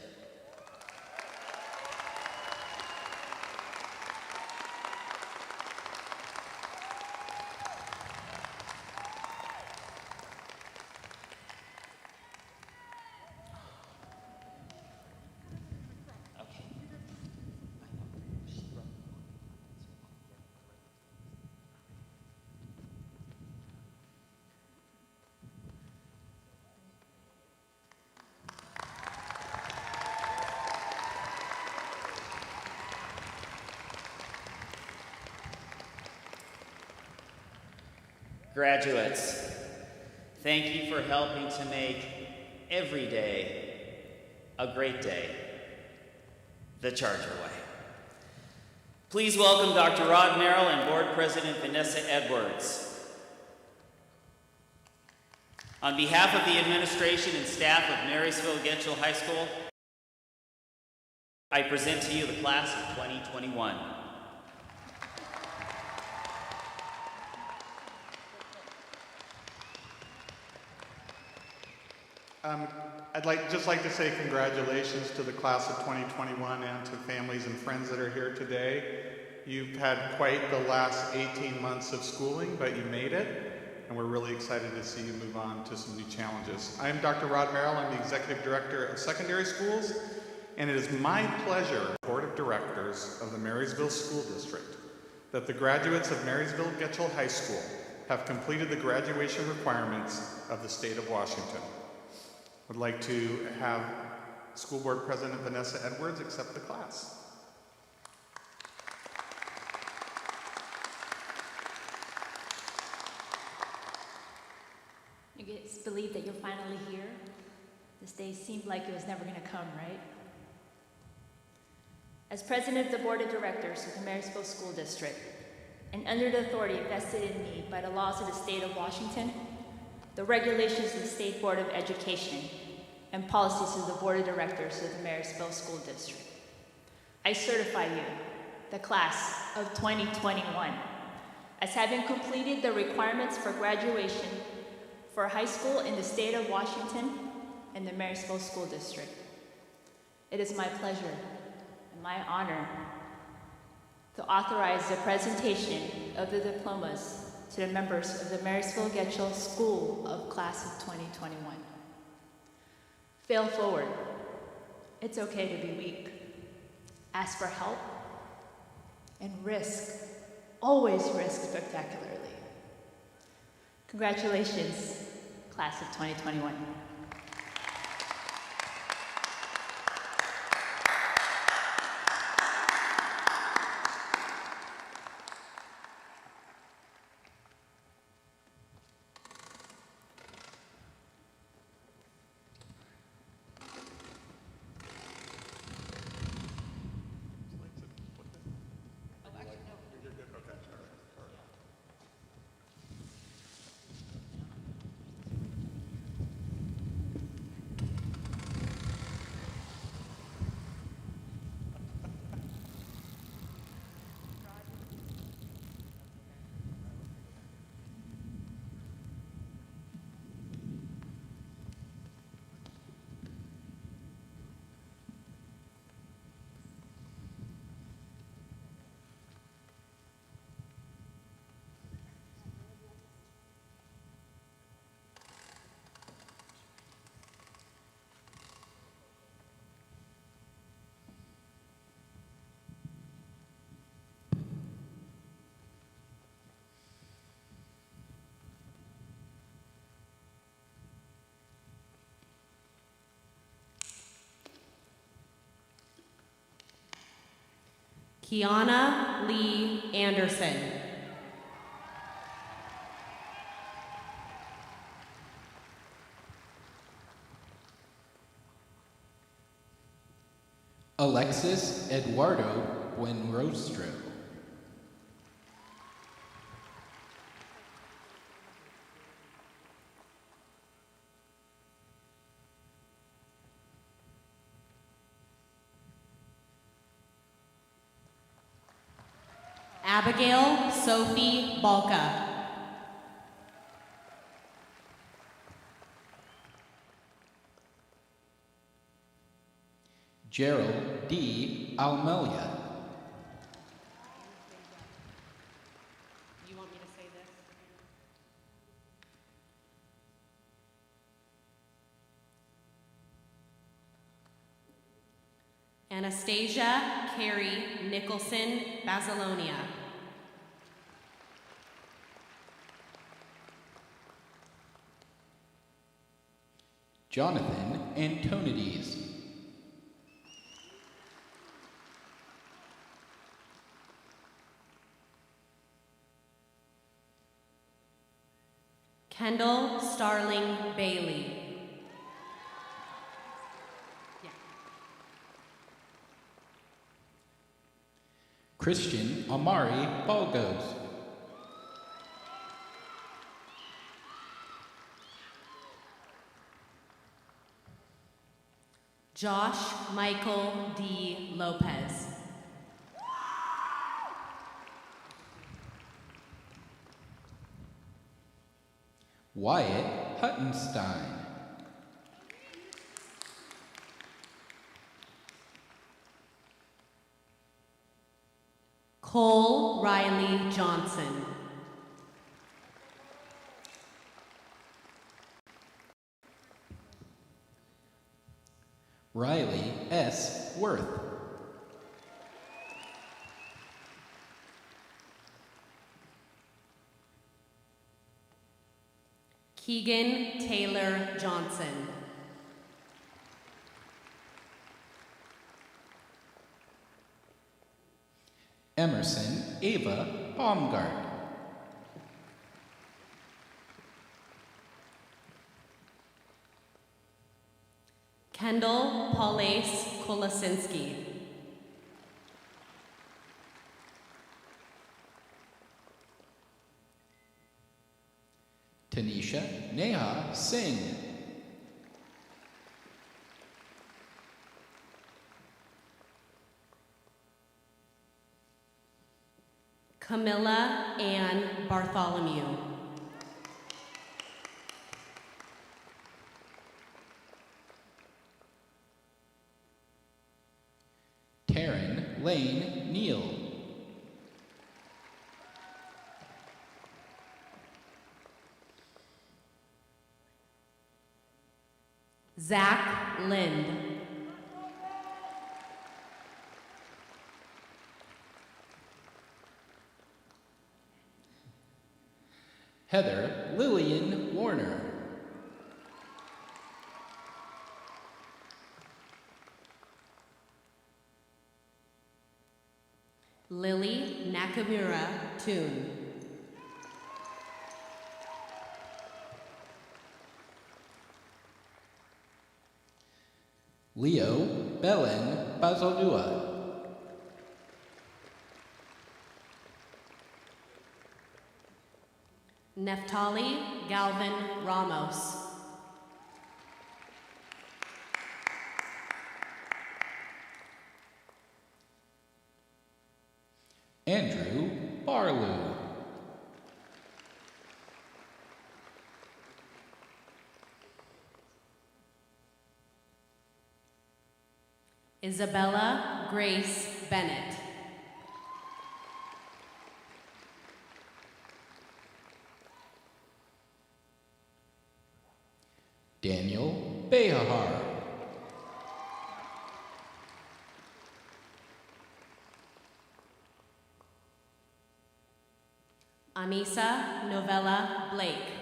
Graduates, thank you for helping to make every day a great day the Charger way. Please welcome Dr. Rod Merrill and Board President Vanessa Edwards. On behalf of the administration and staff of Marysville Getchell High School, I present to you the class of 2021. I'd just like to say congratulations to the class of 2021 and to families and friends that are here today. You've had quite the last 18 months of schooling, but you made it, and we're really excited to see you move on to some new challenges. I'm Dr. Rod Merrill. I'm the Executive Director of Secondary Schools, and it is my pleasure, Board of Directors of the Marysville School District, that the graduates of Marysville Getchell High School have completed the graduation requirements of the state of Washington. Would like to have School Board President Vanessa Edwards accept the class. You guys believe that you're finally here? This day seemed like it was never going to come, right? As President of the Board of Directors of the Marysville School District, and under the authority vested in me by the laws of the state of Washington, the regulations of the State Board of Education, and policies of the Board of Directors of the Marysville School District, I certify you, the class of 2021, as having completed the requirements for graduation for high school in the state of Washington and the Marysville School District. It is my pleasure and my honor to authorize the presentation of the diplomas to the members of the Marysville Getchell School of Class of 2021. Fail forward. It's okay to be weak. Ask for help and risk. Always risk spectacularly. Congratulations, Class of 2021. Kiana Lee Anderson. Alexis Eduardo Buenrostro. Abigail Sophie Balka. Gerald D. Almelia. You want me to say this? Anastasia Carrie Nicholson Basilonia. Jonathan Antonides. Kendall Starling Bailey. Christian Amari Balgos. Josh Michael D. Lopez. Wyatt Huttenstein. Cole Riley Johnson. Riley S. Worth. Keegan Taylor Johnson. Emerson Ava Baumgart. Kendall Paulace Kolasinski. Tanisha Neha Singh. Camilla Ann Bartholomew. Taryn Lane Neal. Zach Lind. Heather Lillian Warner. Lily Nakamura Toon. Leo Belen Bazaldua. Neftali Galvin Ramos. Andrew Barlow. Isabella Grace Bennett. Daniel Behar. Anissa Novella Blake.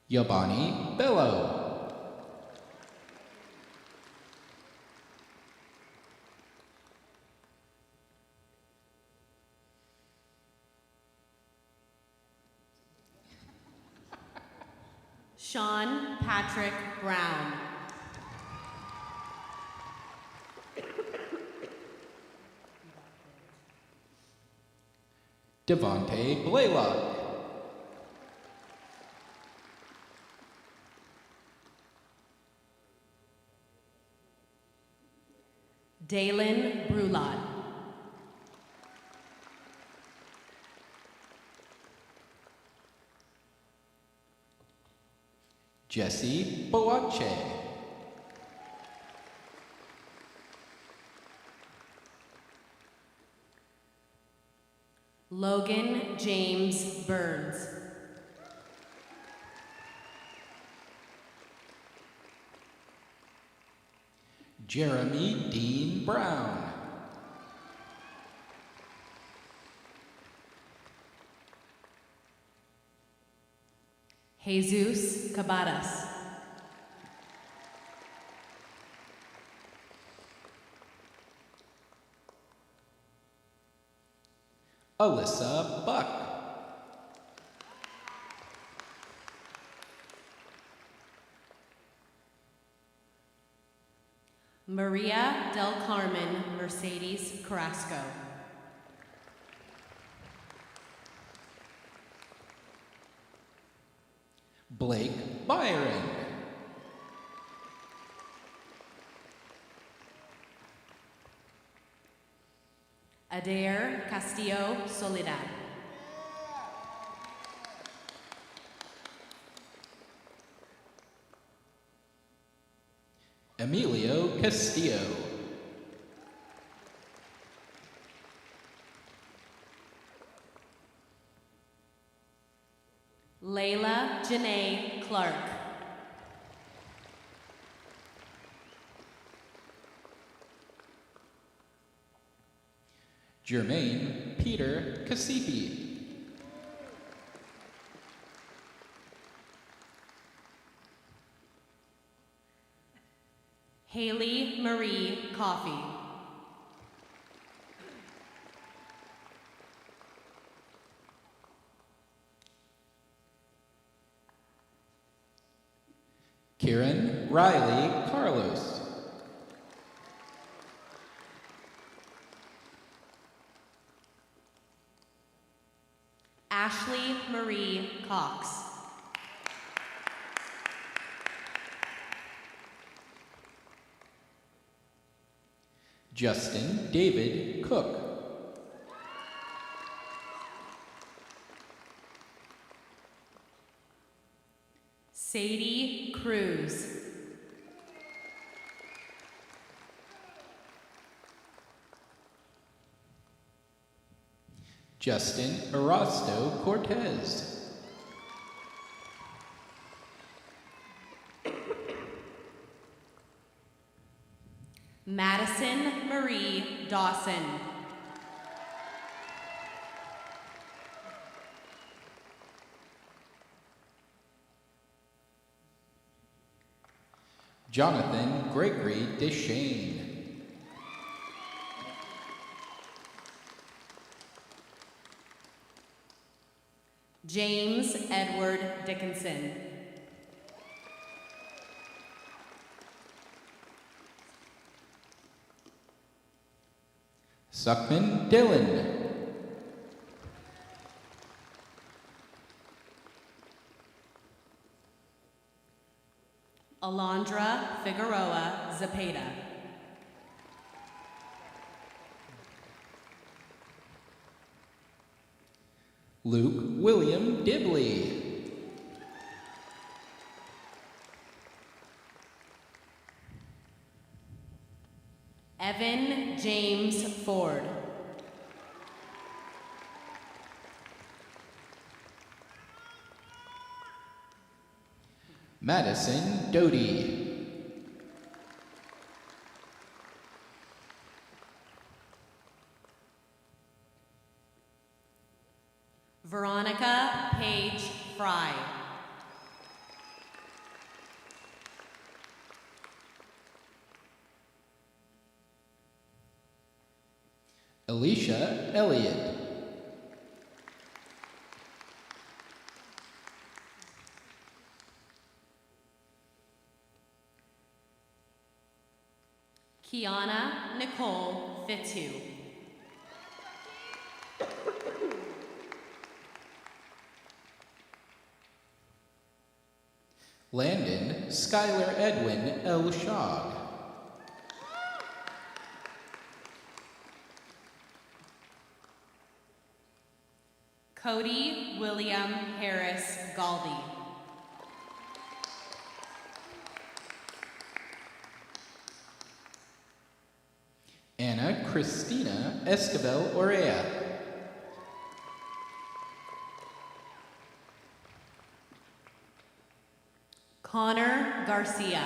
Yabani Bello. Sean Patrick Brown. Devontae Blaylock. Dalen Brulot. Jesse Boache. Logan James Burns. Jeremy Dean Brown. Jesus Cabadas. Alyssa Buck. Maria del Carmen Mercedes Carrasco. Blake Byron. Adair Castillo Soledad. Emilio Castillo. Layla Janae Clark. Jermaine Peter Casipi. Haley Marie Coffey. Kieran Riley Carlos. Ashley Marie Cox. Justin David Cook. Sadie Cruz. Justin Erasto Cortez. Madison Marie Dawson. Jonathan Gregory Deshane. James Edward Dickinson. Suckman Dylan. Alondra Figueroa Zapata. Luke William Dibley. Evan James Ford. Madison Doty. Veronica Page Fry. Alicia Elliott. Kiana Nicole Fitzhugh. Landon Skylar Edwin Elshog. Cody William Harris Galdi. Christina Esquivel Orea. Connor Garcia.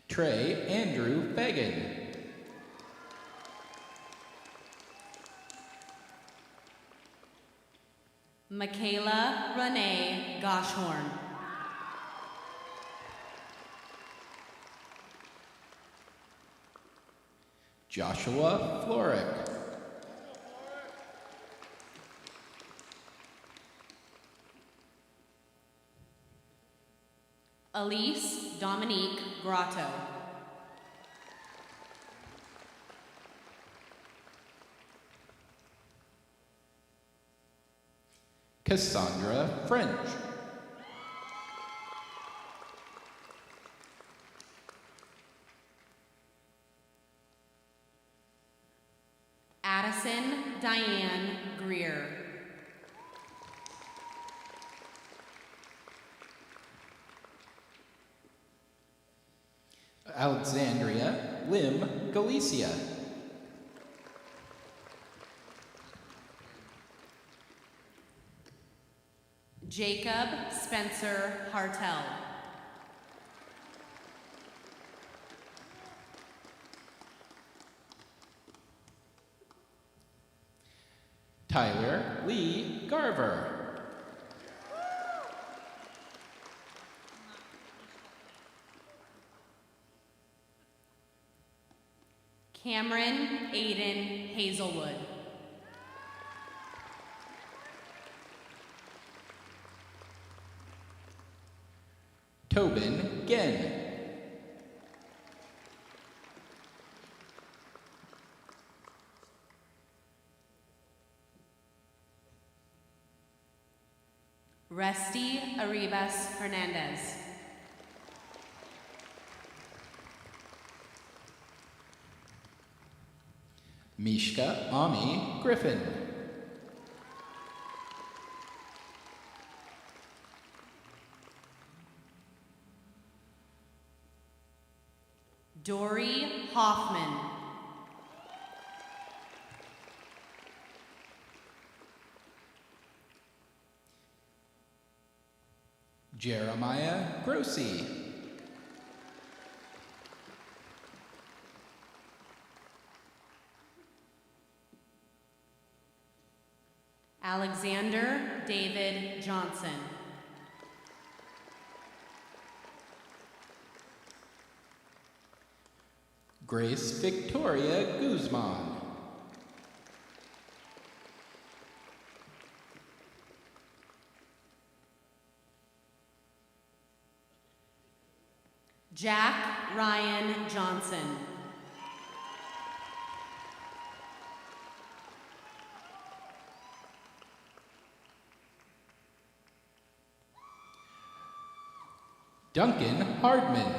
Trey Andrew Fagan. Michaela Renee Goshorn. Joshua Florick. Elise Dominique Grotto. Cassandra French. Addison Diane Greer. Alexandria Lim Galicia. Jacob Spencer Hartel. Tyler Lee Garver. Cameron Aiden Hazelwood. Tobin Gen. Resty Arribas Hernandez. Mishka Ami Griffin. Dory Hoffman. Jeremiah Grossi. Alexander David Johnson. Grace Victoria Guzman. Jack Ryan Johnson. Duncan Hardman.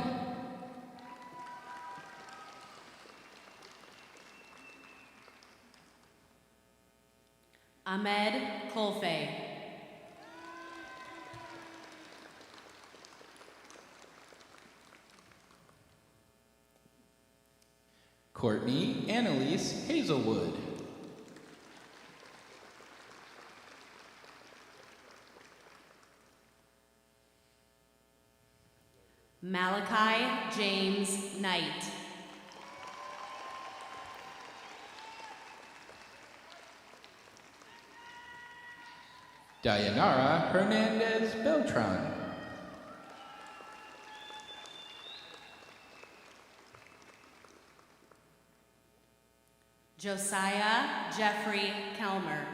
Ahmed Kolfe. Courtney Annalise Hazelwood. Malachi James Knight. Dayanara Hernandez Beltran. Josiah Jeffrey Kelmer.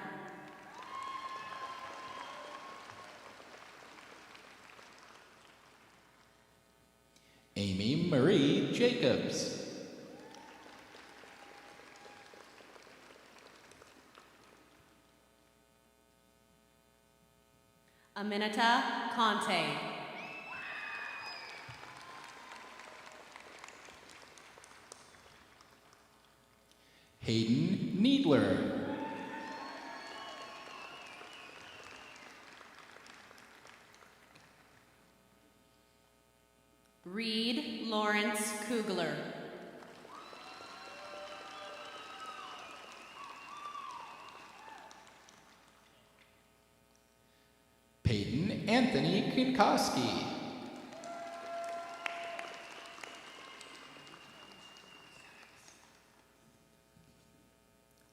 Amy Marie Jacobs. Aminata Conte. Hayden Needler. Kugler. Peyton Anthony Kinkowski.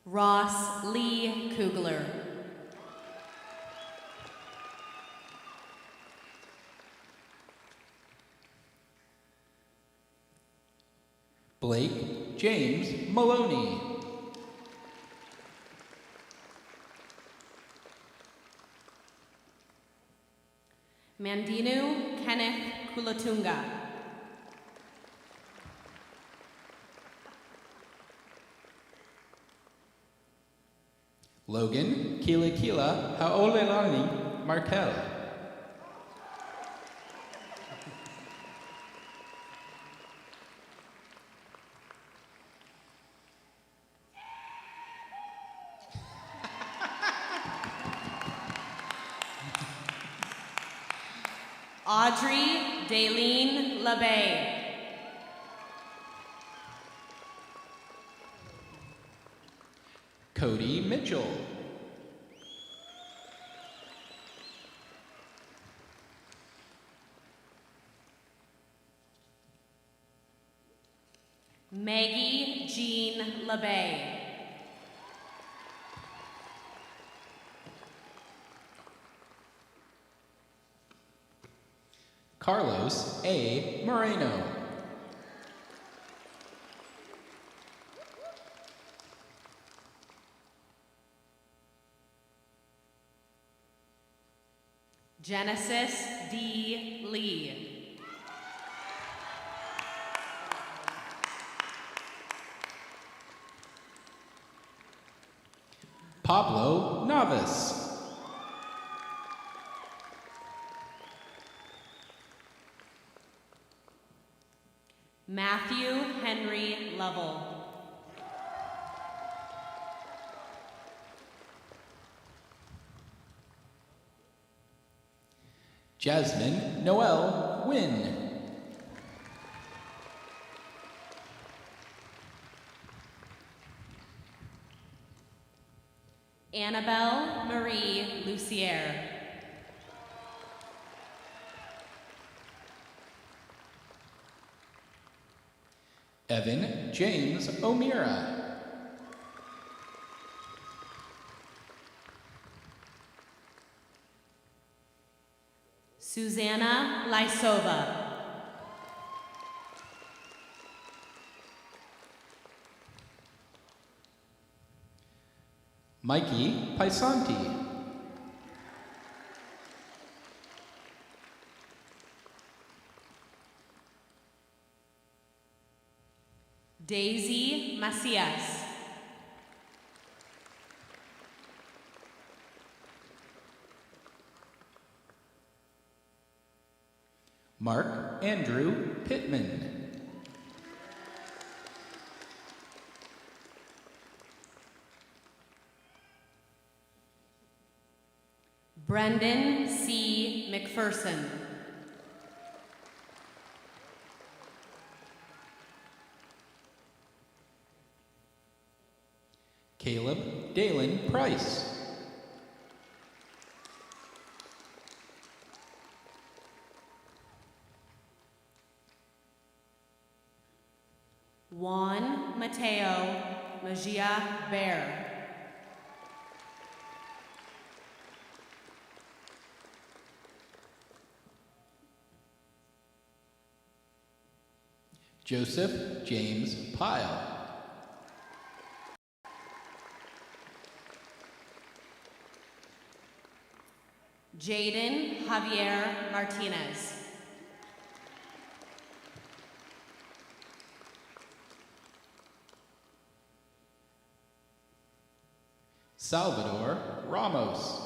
Ross Lee Kugler. Blake James Maloney. Mandinu Kenneth Kulatunga. Logan Kilikila Haolelani Markel. Audrey Daleen LeBay. Cody Mitchell. Maggie Jean LeBay. Carlos A. Moreno. Genesis D. Lee. Pablo Navas. Matthew Henry Lovell. Jasmine Noel Wynn. Annabelle Marie Lucier. Evan James O'Meara. Susanna Lysova. Mikey Paisanti. Daisy Macias. Mark Andrew Pittman. Brendan C. McPherson. Caleb Dalen Price. Juan Mateo Magia Bear. Joseph James Pyle. Jaden Javier Martinez. Salvador Ramos.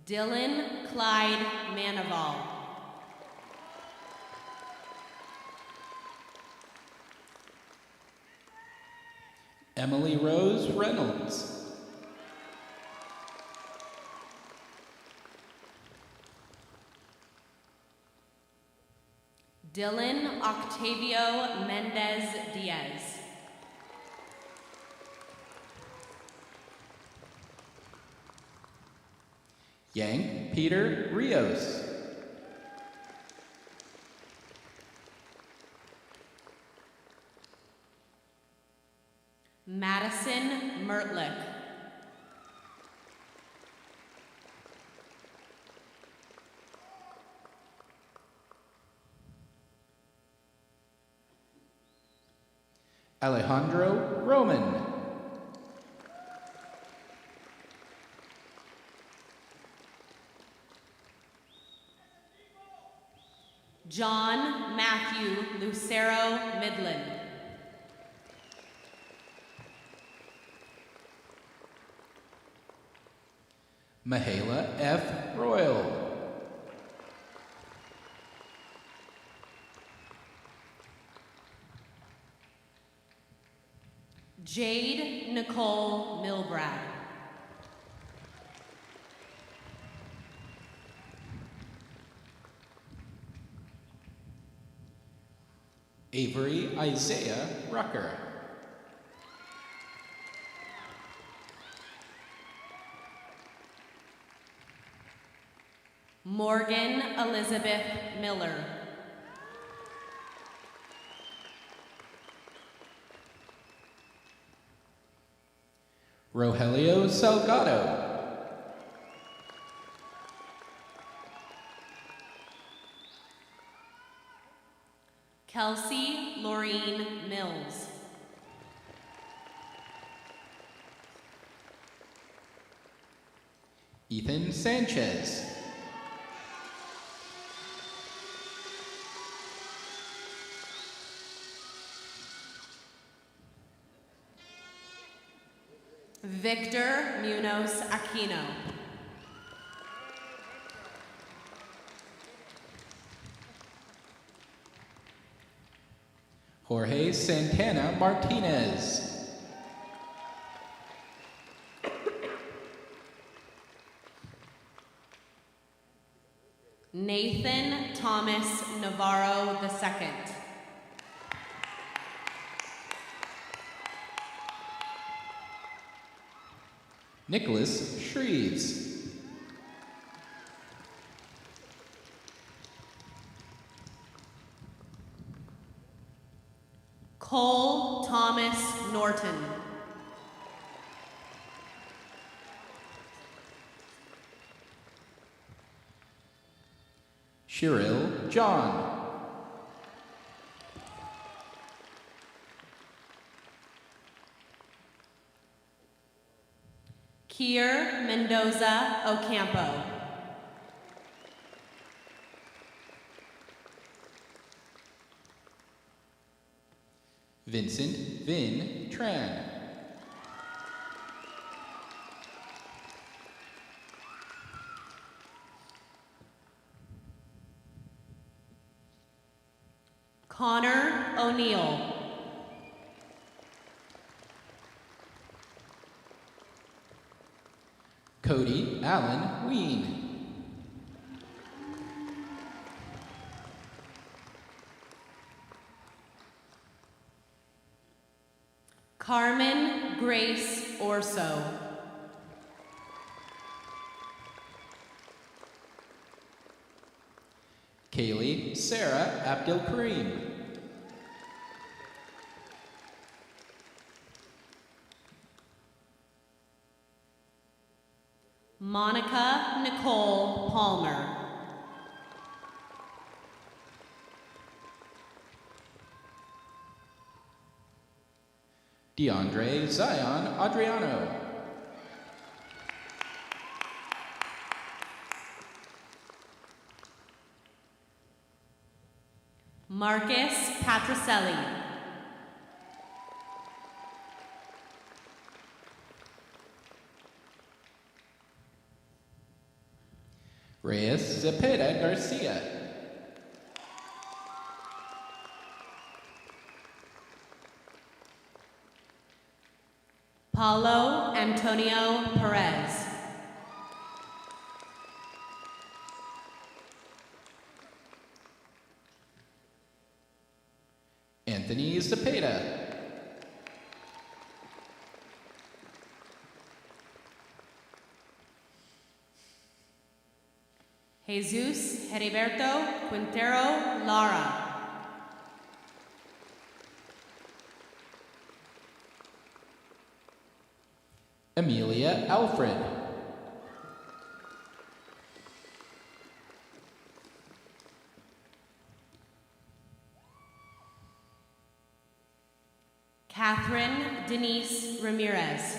Dylan Clyde Manival. Emily Rose Reynolds. Dylan Octavio Mendez Diaz. Yang Peter Rios. Madison Mertlick. Alejandro Roman. John Matthew Lucero Midland. Mahala F. Royal. Jade Nicole Milbrad. Avery Isaiah Rucker. Morgan Elizabeth Miller. Rogelio Salgado. Kelsey Laureen Mills. Ethan Sanchez. Victor Munoz Aquino. Jorge Santana Martinez. Nathan Thomas Navarro II. Nicholas Shreves. Cole Thomas Norton. Shiril John. Kier Mendoza Ocampo. Vincent Vin Tran. Connor O'Neill. Cody Allen Ween. Carmen Grace Orso. Kaylee Sarah Abdel Kareem. Monica Nicole Palmer. DeAndre Zion Adriano. Marcus Patricelli. Reyes Zepeda Garcia. Paulo Antonio Perez. Anthony Zepeda. Jesus Heriberto Quintero Lara. Amelia Alfred. Catherine Denise Ramirez.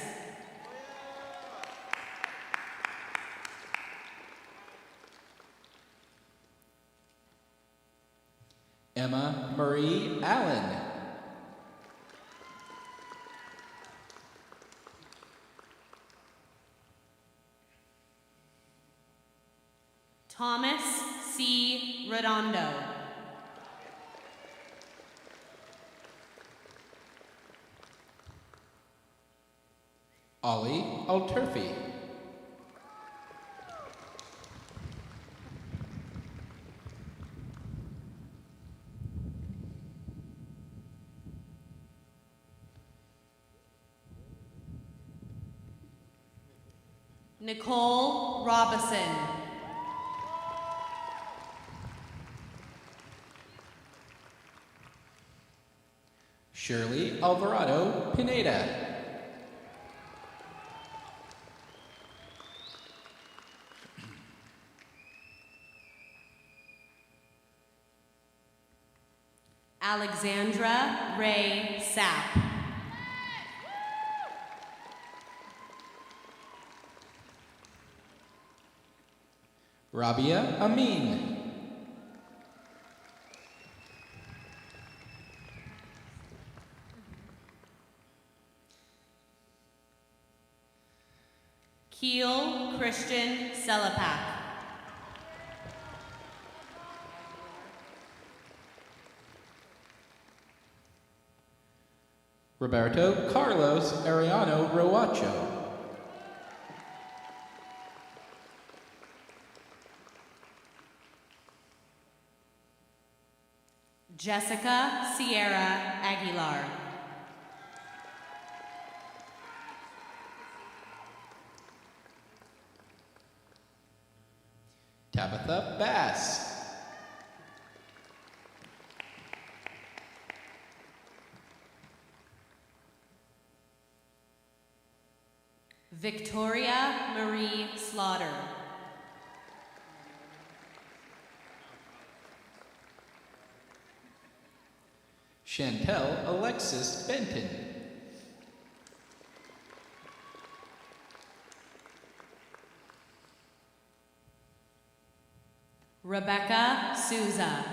Emma Marie Allen. Thomas C. Redondo. Ollie Alturfi. Nicole Robison. Shirley Alvarado Pineda. Alexandra Ray Sapp. Rabia Amin. Keel Christian Selapak. Roberto Carlos Ariano Roacho. Jessica Sierra Aguilar. Tabitha Bass. Victoria Marie Slaughter. Chantel Alexis Benton. Rebecca Souza.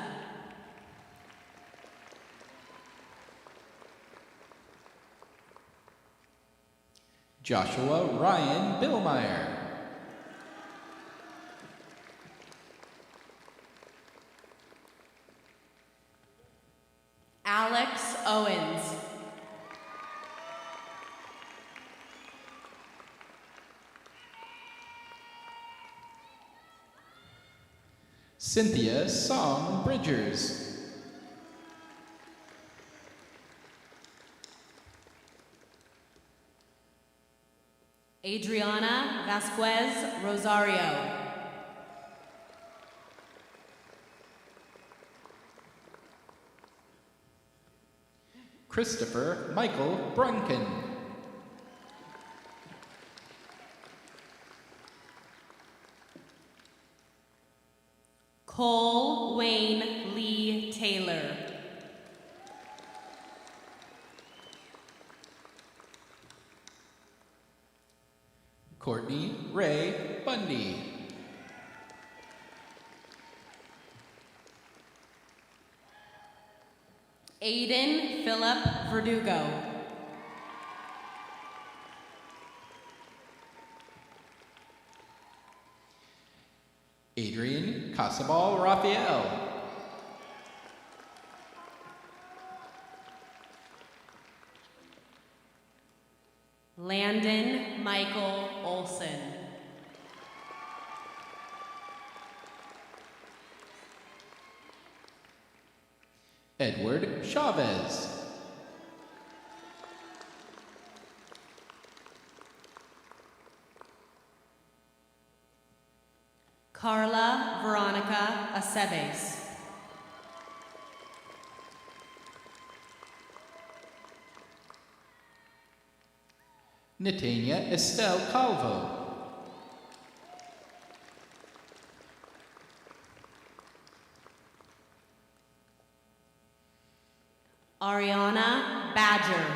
Joshua Ryan Billmeyer. Alex Owens. Cynthia Song Bridgers. Adriana Vasquez Rosario. Christopher Michael Brunken. Cole Wayne Lee Taylor. Courtney Ray Bundy. Aiden Philip Verdugo. Adrian Casabal Raphael. Landon Michael Olson. Edward Chavez. Carla Veronica Aceves. Netania Estelle Calvo. Ariana Badger.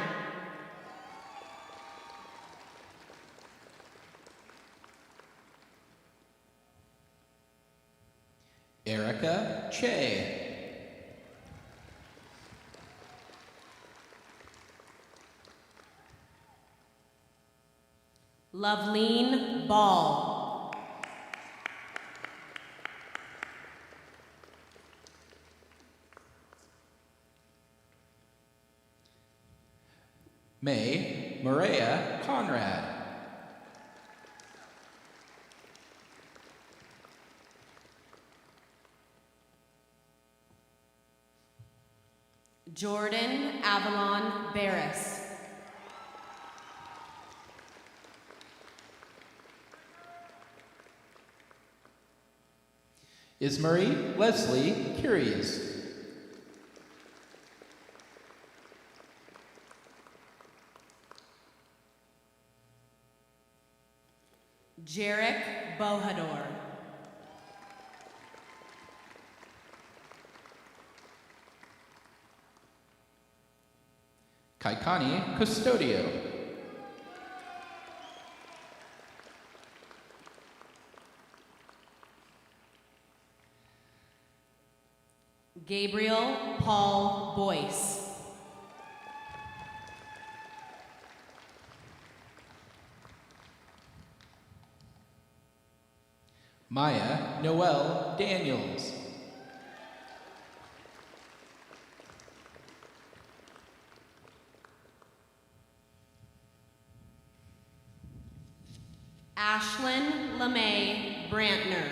Erica Che. Loveleen Ball. May Maria Conrad. Jordan Avalon Barris. Ismarie Leslie Curious. Jarek Bohador. Kaikani Custodio. Gabriel Paul Boyce. Maya Noel Daniels. Ashlyn LeMay Brantner.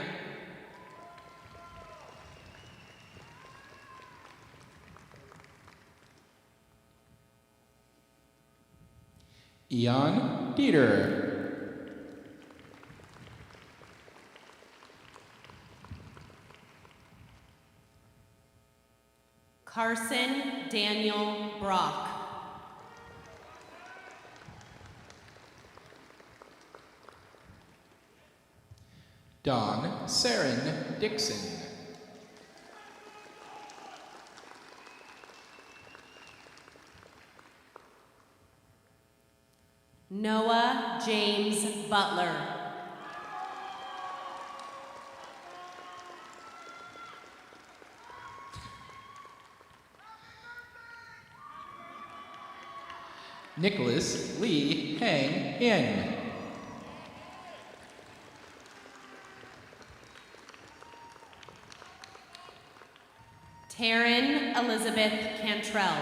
Ian Dieter. Carson Daniel Brock. Dawn Saren Dixon. Noah James Butler. Nicholas Lee Hang In. Taryn Elizabeth Cantrell.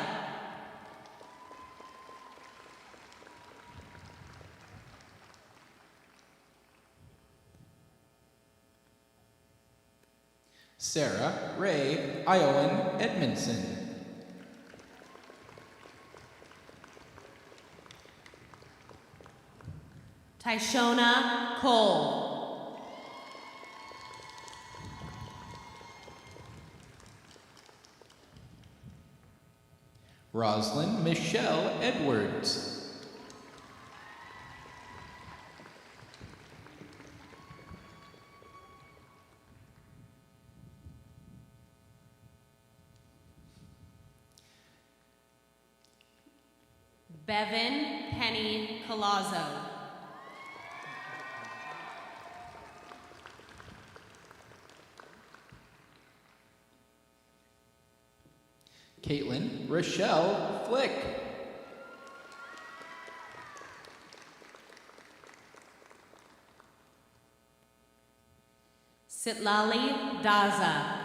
Sarah Ray Iowan Edmondson. Tyshona Cole. Roslyn Michelle Edwards. Bevan Penny Colazzo. Caitlin Rochelle Flick. Sitlali Daza.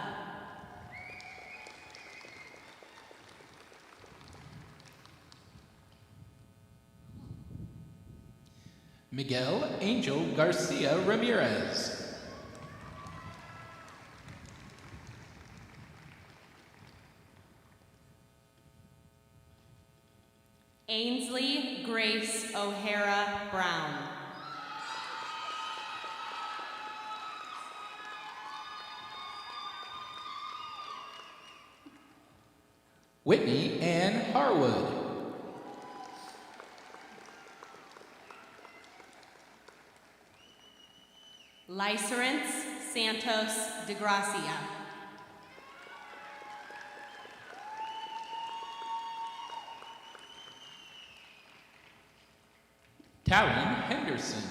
Miguel Angel Garcia Ramirez. Ainsley Grace O'Hara Brown. Whitney Ann Harwood. Lycerence Santos de Gracia. Talon Henderson.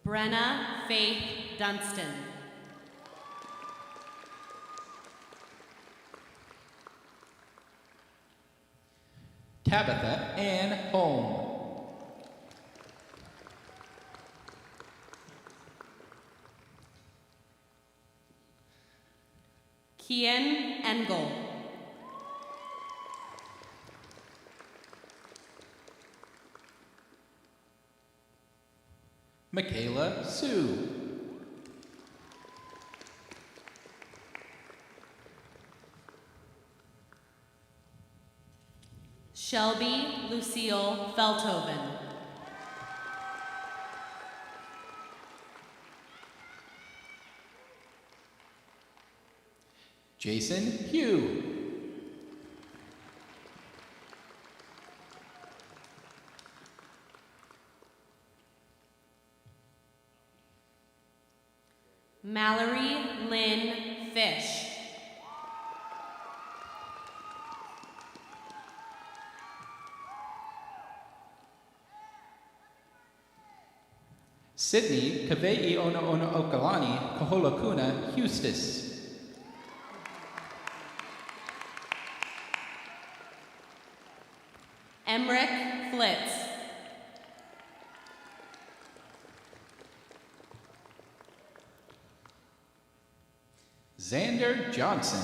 Brenna Faith Dunstan. Tabitha Ann Holm. Kian Engel. Michaela Sue. Shelby Lucille Felthoven. Jason Hugh. Mallory Lynn Fish. Sydney Kavei Ona Okalani Kaholakuna Hustis. Emmerich Flitz. Xander Johnson.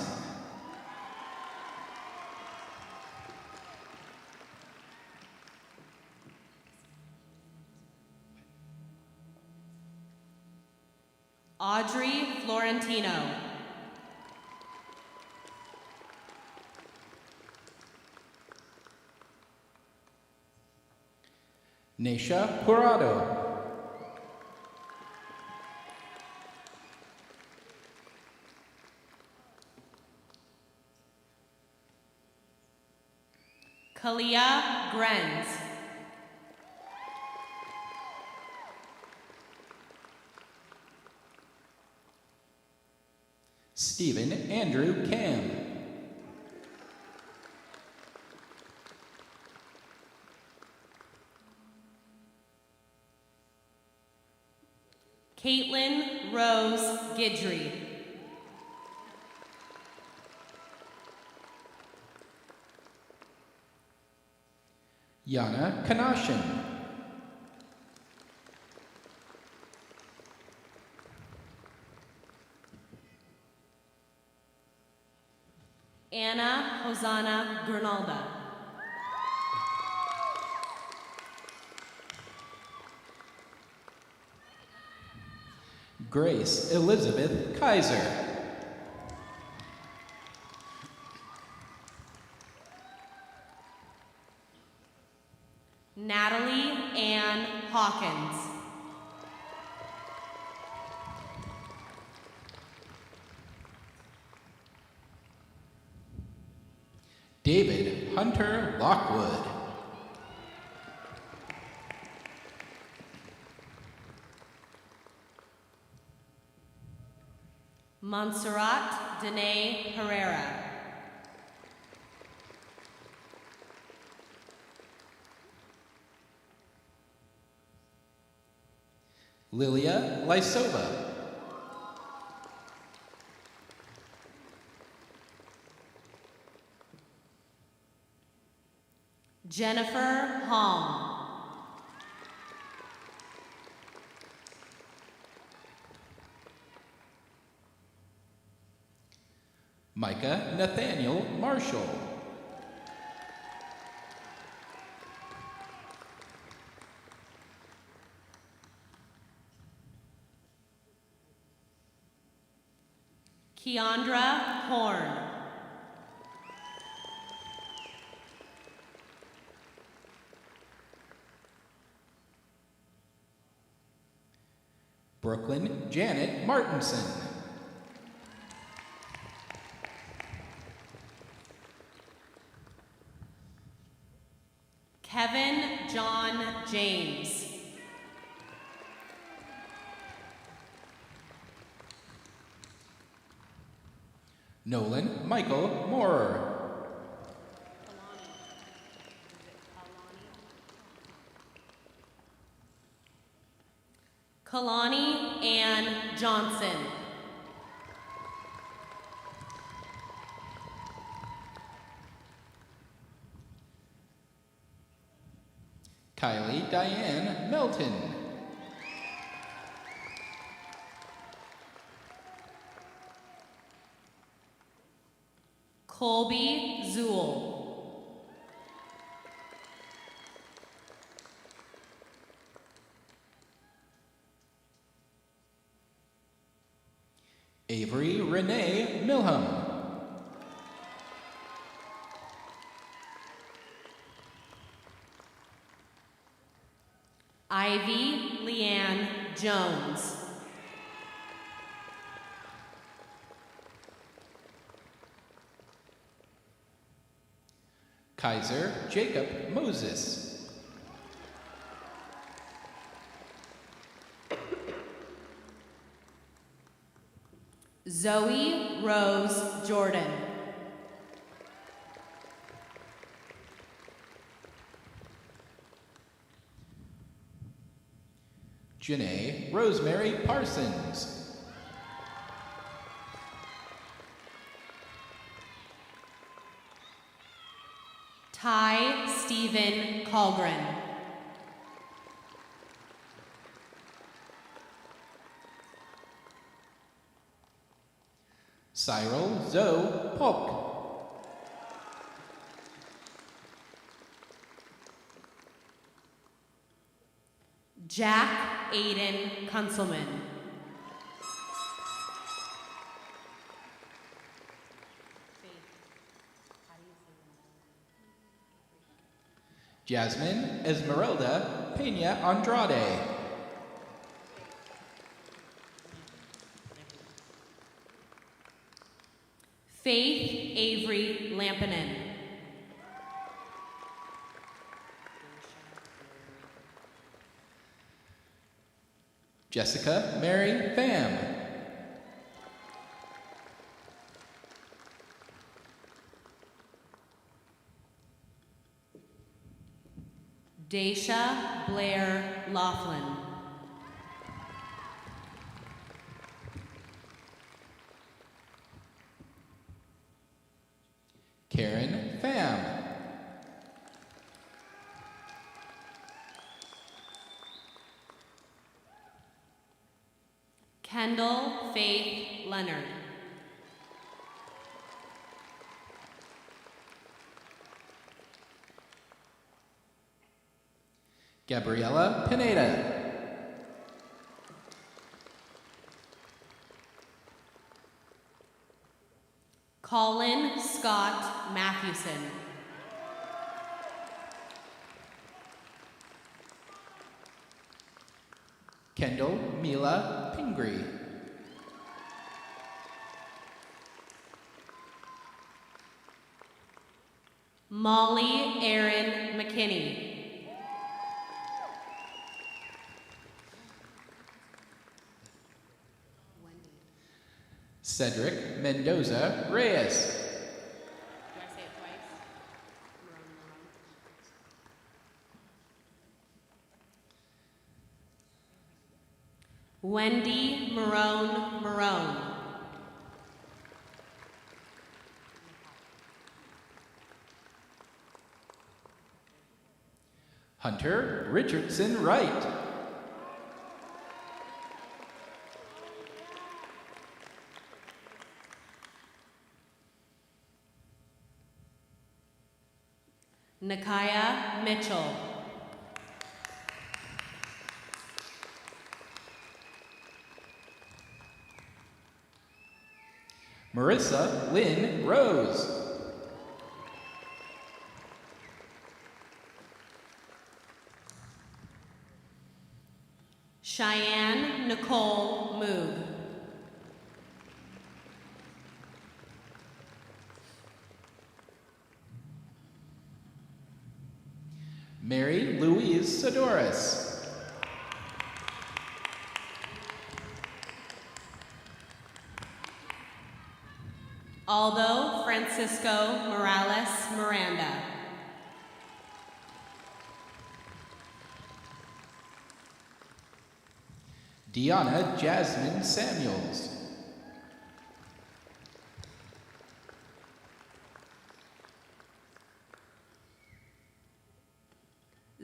Audrey Florentino. Nesha Purado. Kalia Grenz. Stephen Andrew Cam. Caitlin Rose Gidry. Yana Kanashin. Anna Hosanna Gernalda. Grace Elizabeth Kaiser. Natalie Ann Hawkins. David Hunter Lockwood. Montserrat Danae Herrera. Lilia Lysova. Jennifer Hong. Micah Nathaniel Marshall. Keandra Horn. Brooklyn Janet Martinson. Kevin John James. Nolan Michael Moorer. Kalani Ann Johnson. Kylie Diane Melton. Colby Zool. Avery Renee Milham. Ivy Leanne Jones. Kaiser Jacob Moses. Zoe Rose Jordan. Janae Rosemary Parsons. Ty Stephen Colgren. Cyril Zoe Polk. Jack Aiden Kunselman. Jasmine Esmeralda Pena Andrade. Faith Avery Lampinen. Jessica Mary Pham. Daisha Blair Laughlin. Karen Pham. Kendall Faith Leonard. Gabriela Pineda. Colin Scott Mathewson. Kendall Mila Pingree. Molly Erin McKinney. Cedric Mendoza Reyes. Do I say it twice? Wendy Marone. Hunter Richardson Wright. Nakaya Mitchell. Marissa Lynn Rose. Cheyenne Nicole Moog. Mary Louise Sidoris. Aldo Francisco Morales Miranda. Deanna Jasmine Samuels.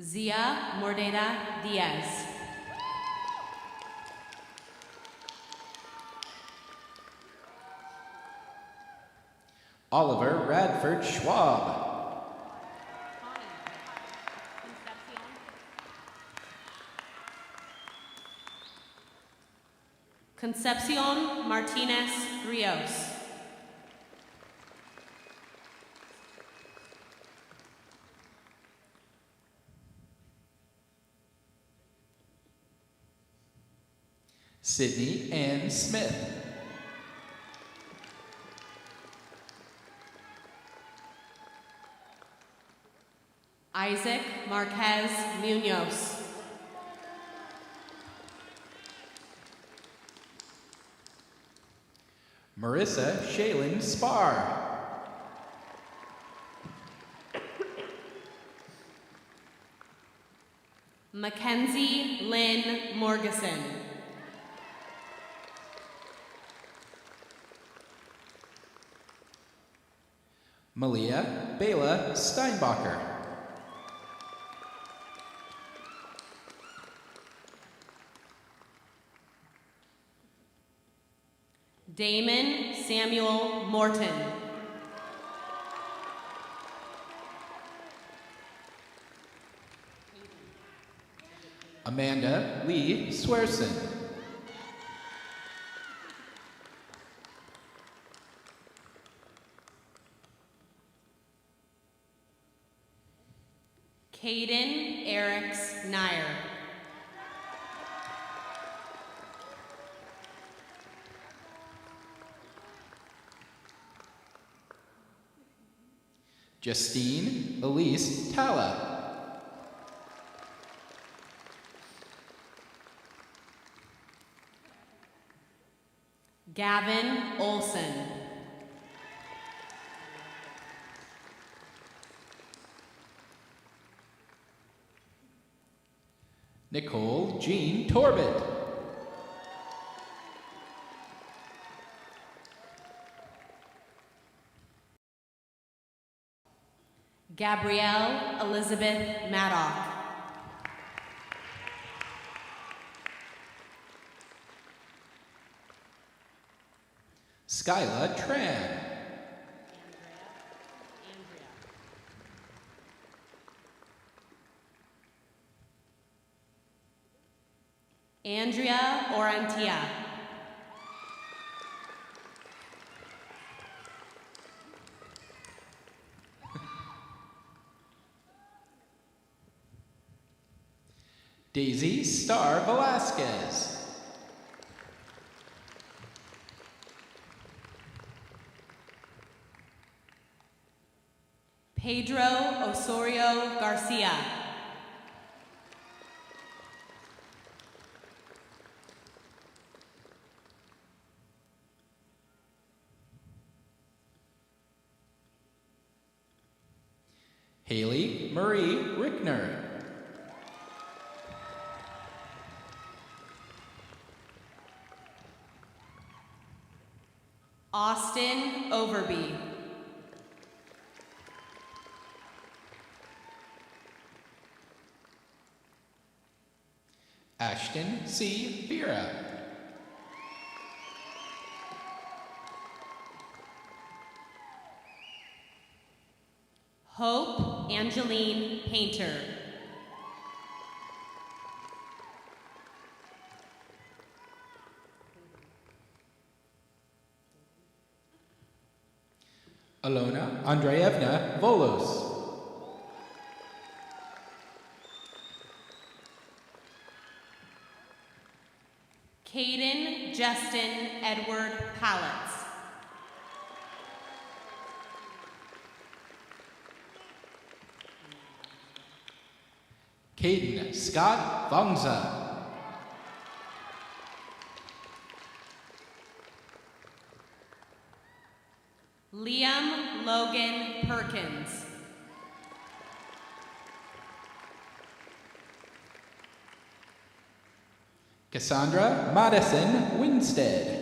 Zia Mordeda Diaz. Oliver Radford Schwab. Concepcion Martinez Rios. Sydney Ann Smith. Isaac Marquez Munoz. Marissa Shaylin Spar. Mackenzie Lynn Morgeson. Malia Bela Steinbacher. Damon Samuel Morton. Amanda Lee Swearson. Caden Eriks Nair. Justine Elise Talla. Gavin Olson. Nicole Jean Torbett. Gabrielle Elizabeth Maddock. Skyla Tran. Andrea Orantia. Daisy Star Velasquez. Pedro Osorio Garcia. Haley Marie Rickner. Austin Overby. Ashton C. Vera. Hope Angeline Painter. Alona Andreevna Volos. Caden Justin Edward Pallets. Caden Scott Vongza. Liam Logan Perkins. Cassandra Madison Winstead.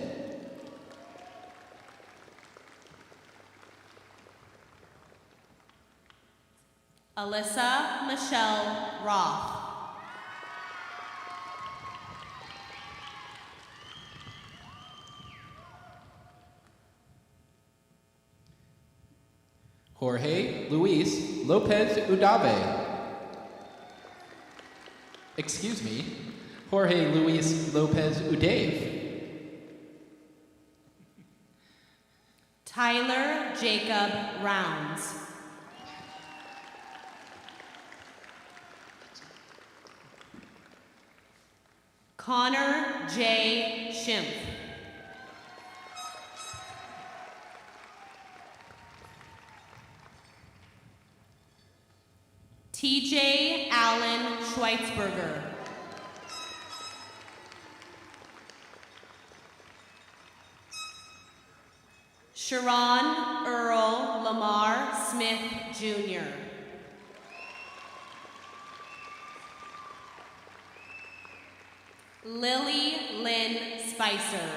Alyssa Michelle Roth. Jorge Luis Lopez Udave. Excuse me, Jorge Luis Lopez Udave. Tyler Jacob Rounds. Connor J. Schimpf. TJ Allen Schweitzberger. Sharon Earl Lamar Smith Jr. Lily Lynn Spicer.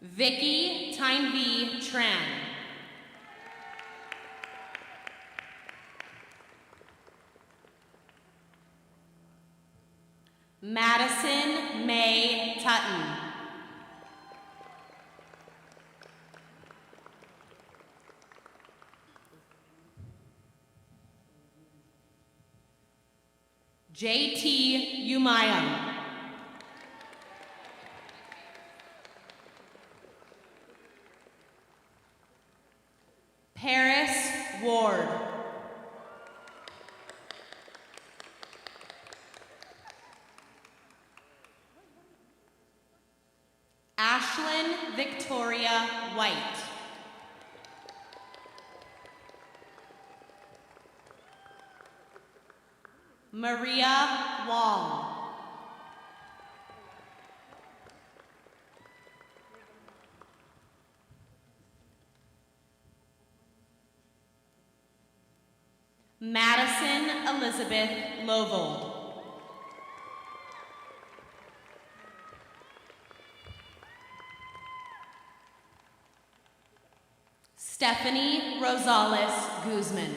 Vicky Tyne-V Tran. Madison May Tutton. JT Umayam. Paris Ward. Ashlyn Victoria White. Maria Wong. Madison Elizabeth Lovold. Stephanie Rosales Guzman.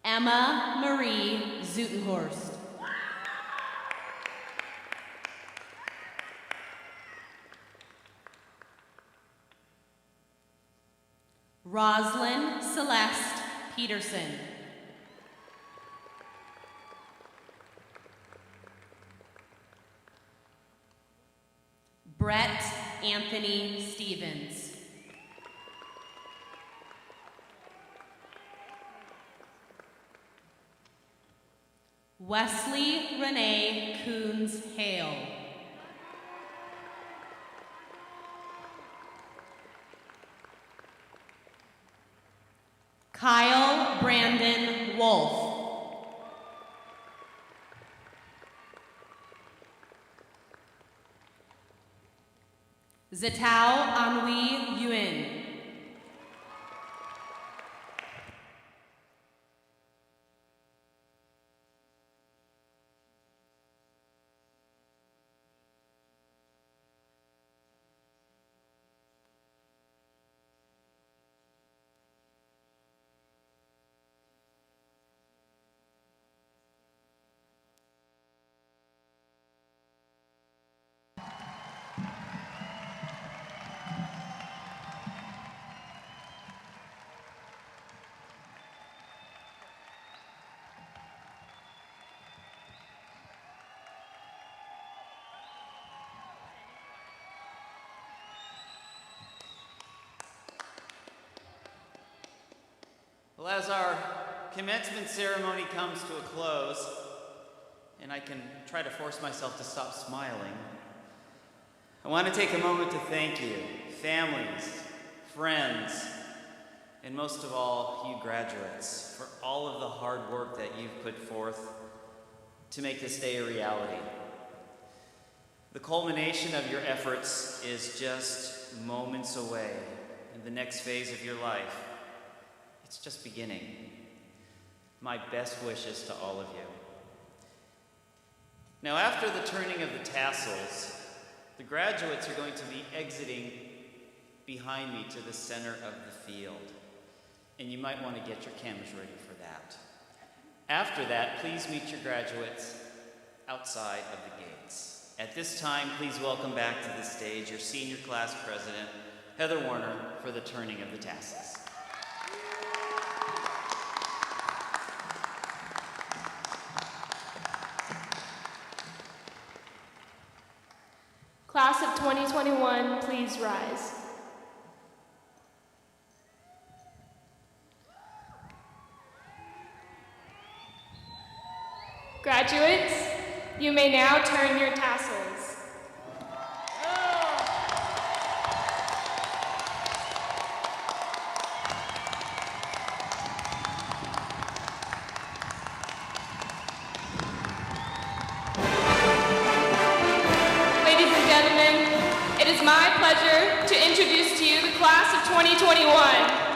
Emma Marie Zutenhorst. Roslyn Celeste Peterson. Brett Anthony Stevens. Wesley Renee Coons Hale. Kyle Brandon Wolf. Zitao Anhui Yuen. Well, as our commencement ceremony comes to a close, and I can try to force myself to stop smiling, I want to take a moment to thank you, families, friends, and most of all, you graduates, for all of the hard work that you've put forth to make this day a reality. The culmination of your efforts is just moments away, and the next phase of your life, it's just beginning. My best wishes to all of you. Now, after the turning of the tassels, the graduates are going to be exiting behind me to the center of the field. And you might want to get your cameras ready for that. After that, please meet your graduates outside of the gates. At this time, please welcome back to the stage your senior class president, Heather Warner, for the turning of the tassels. Class of 2021, please rise. Graduates, you may now turn your tassels. It is my pleasure to introduce to you the class of 2021.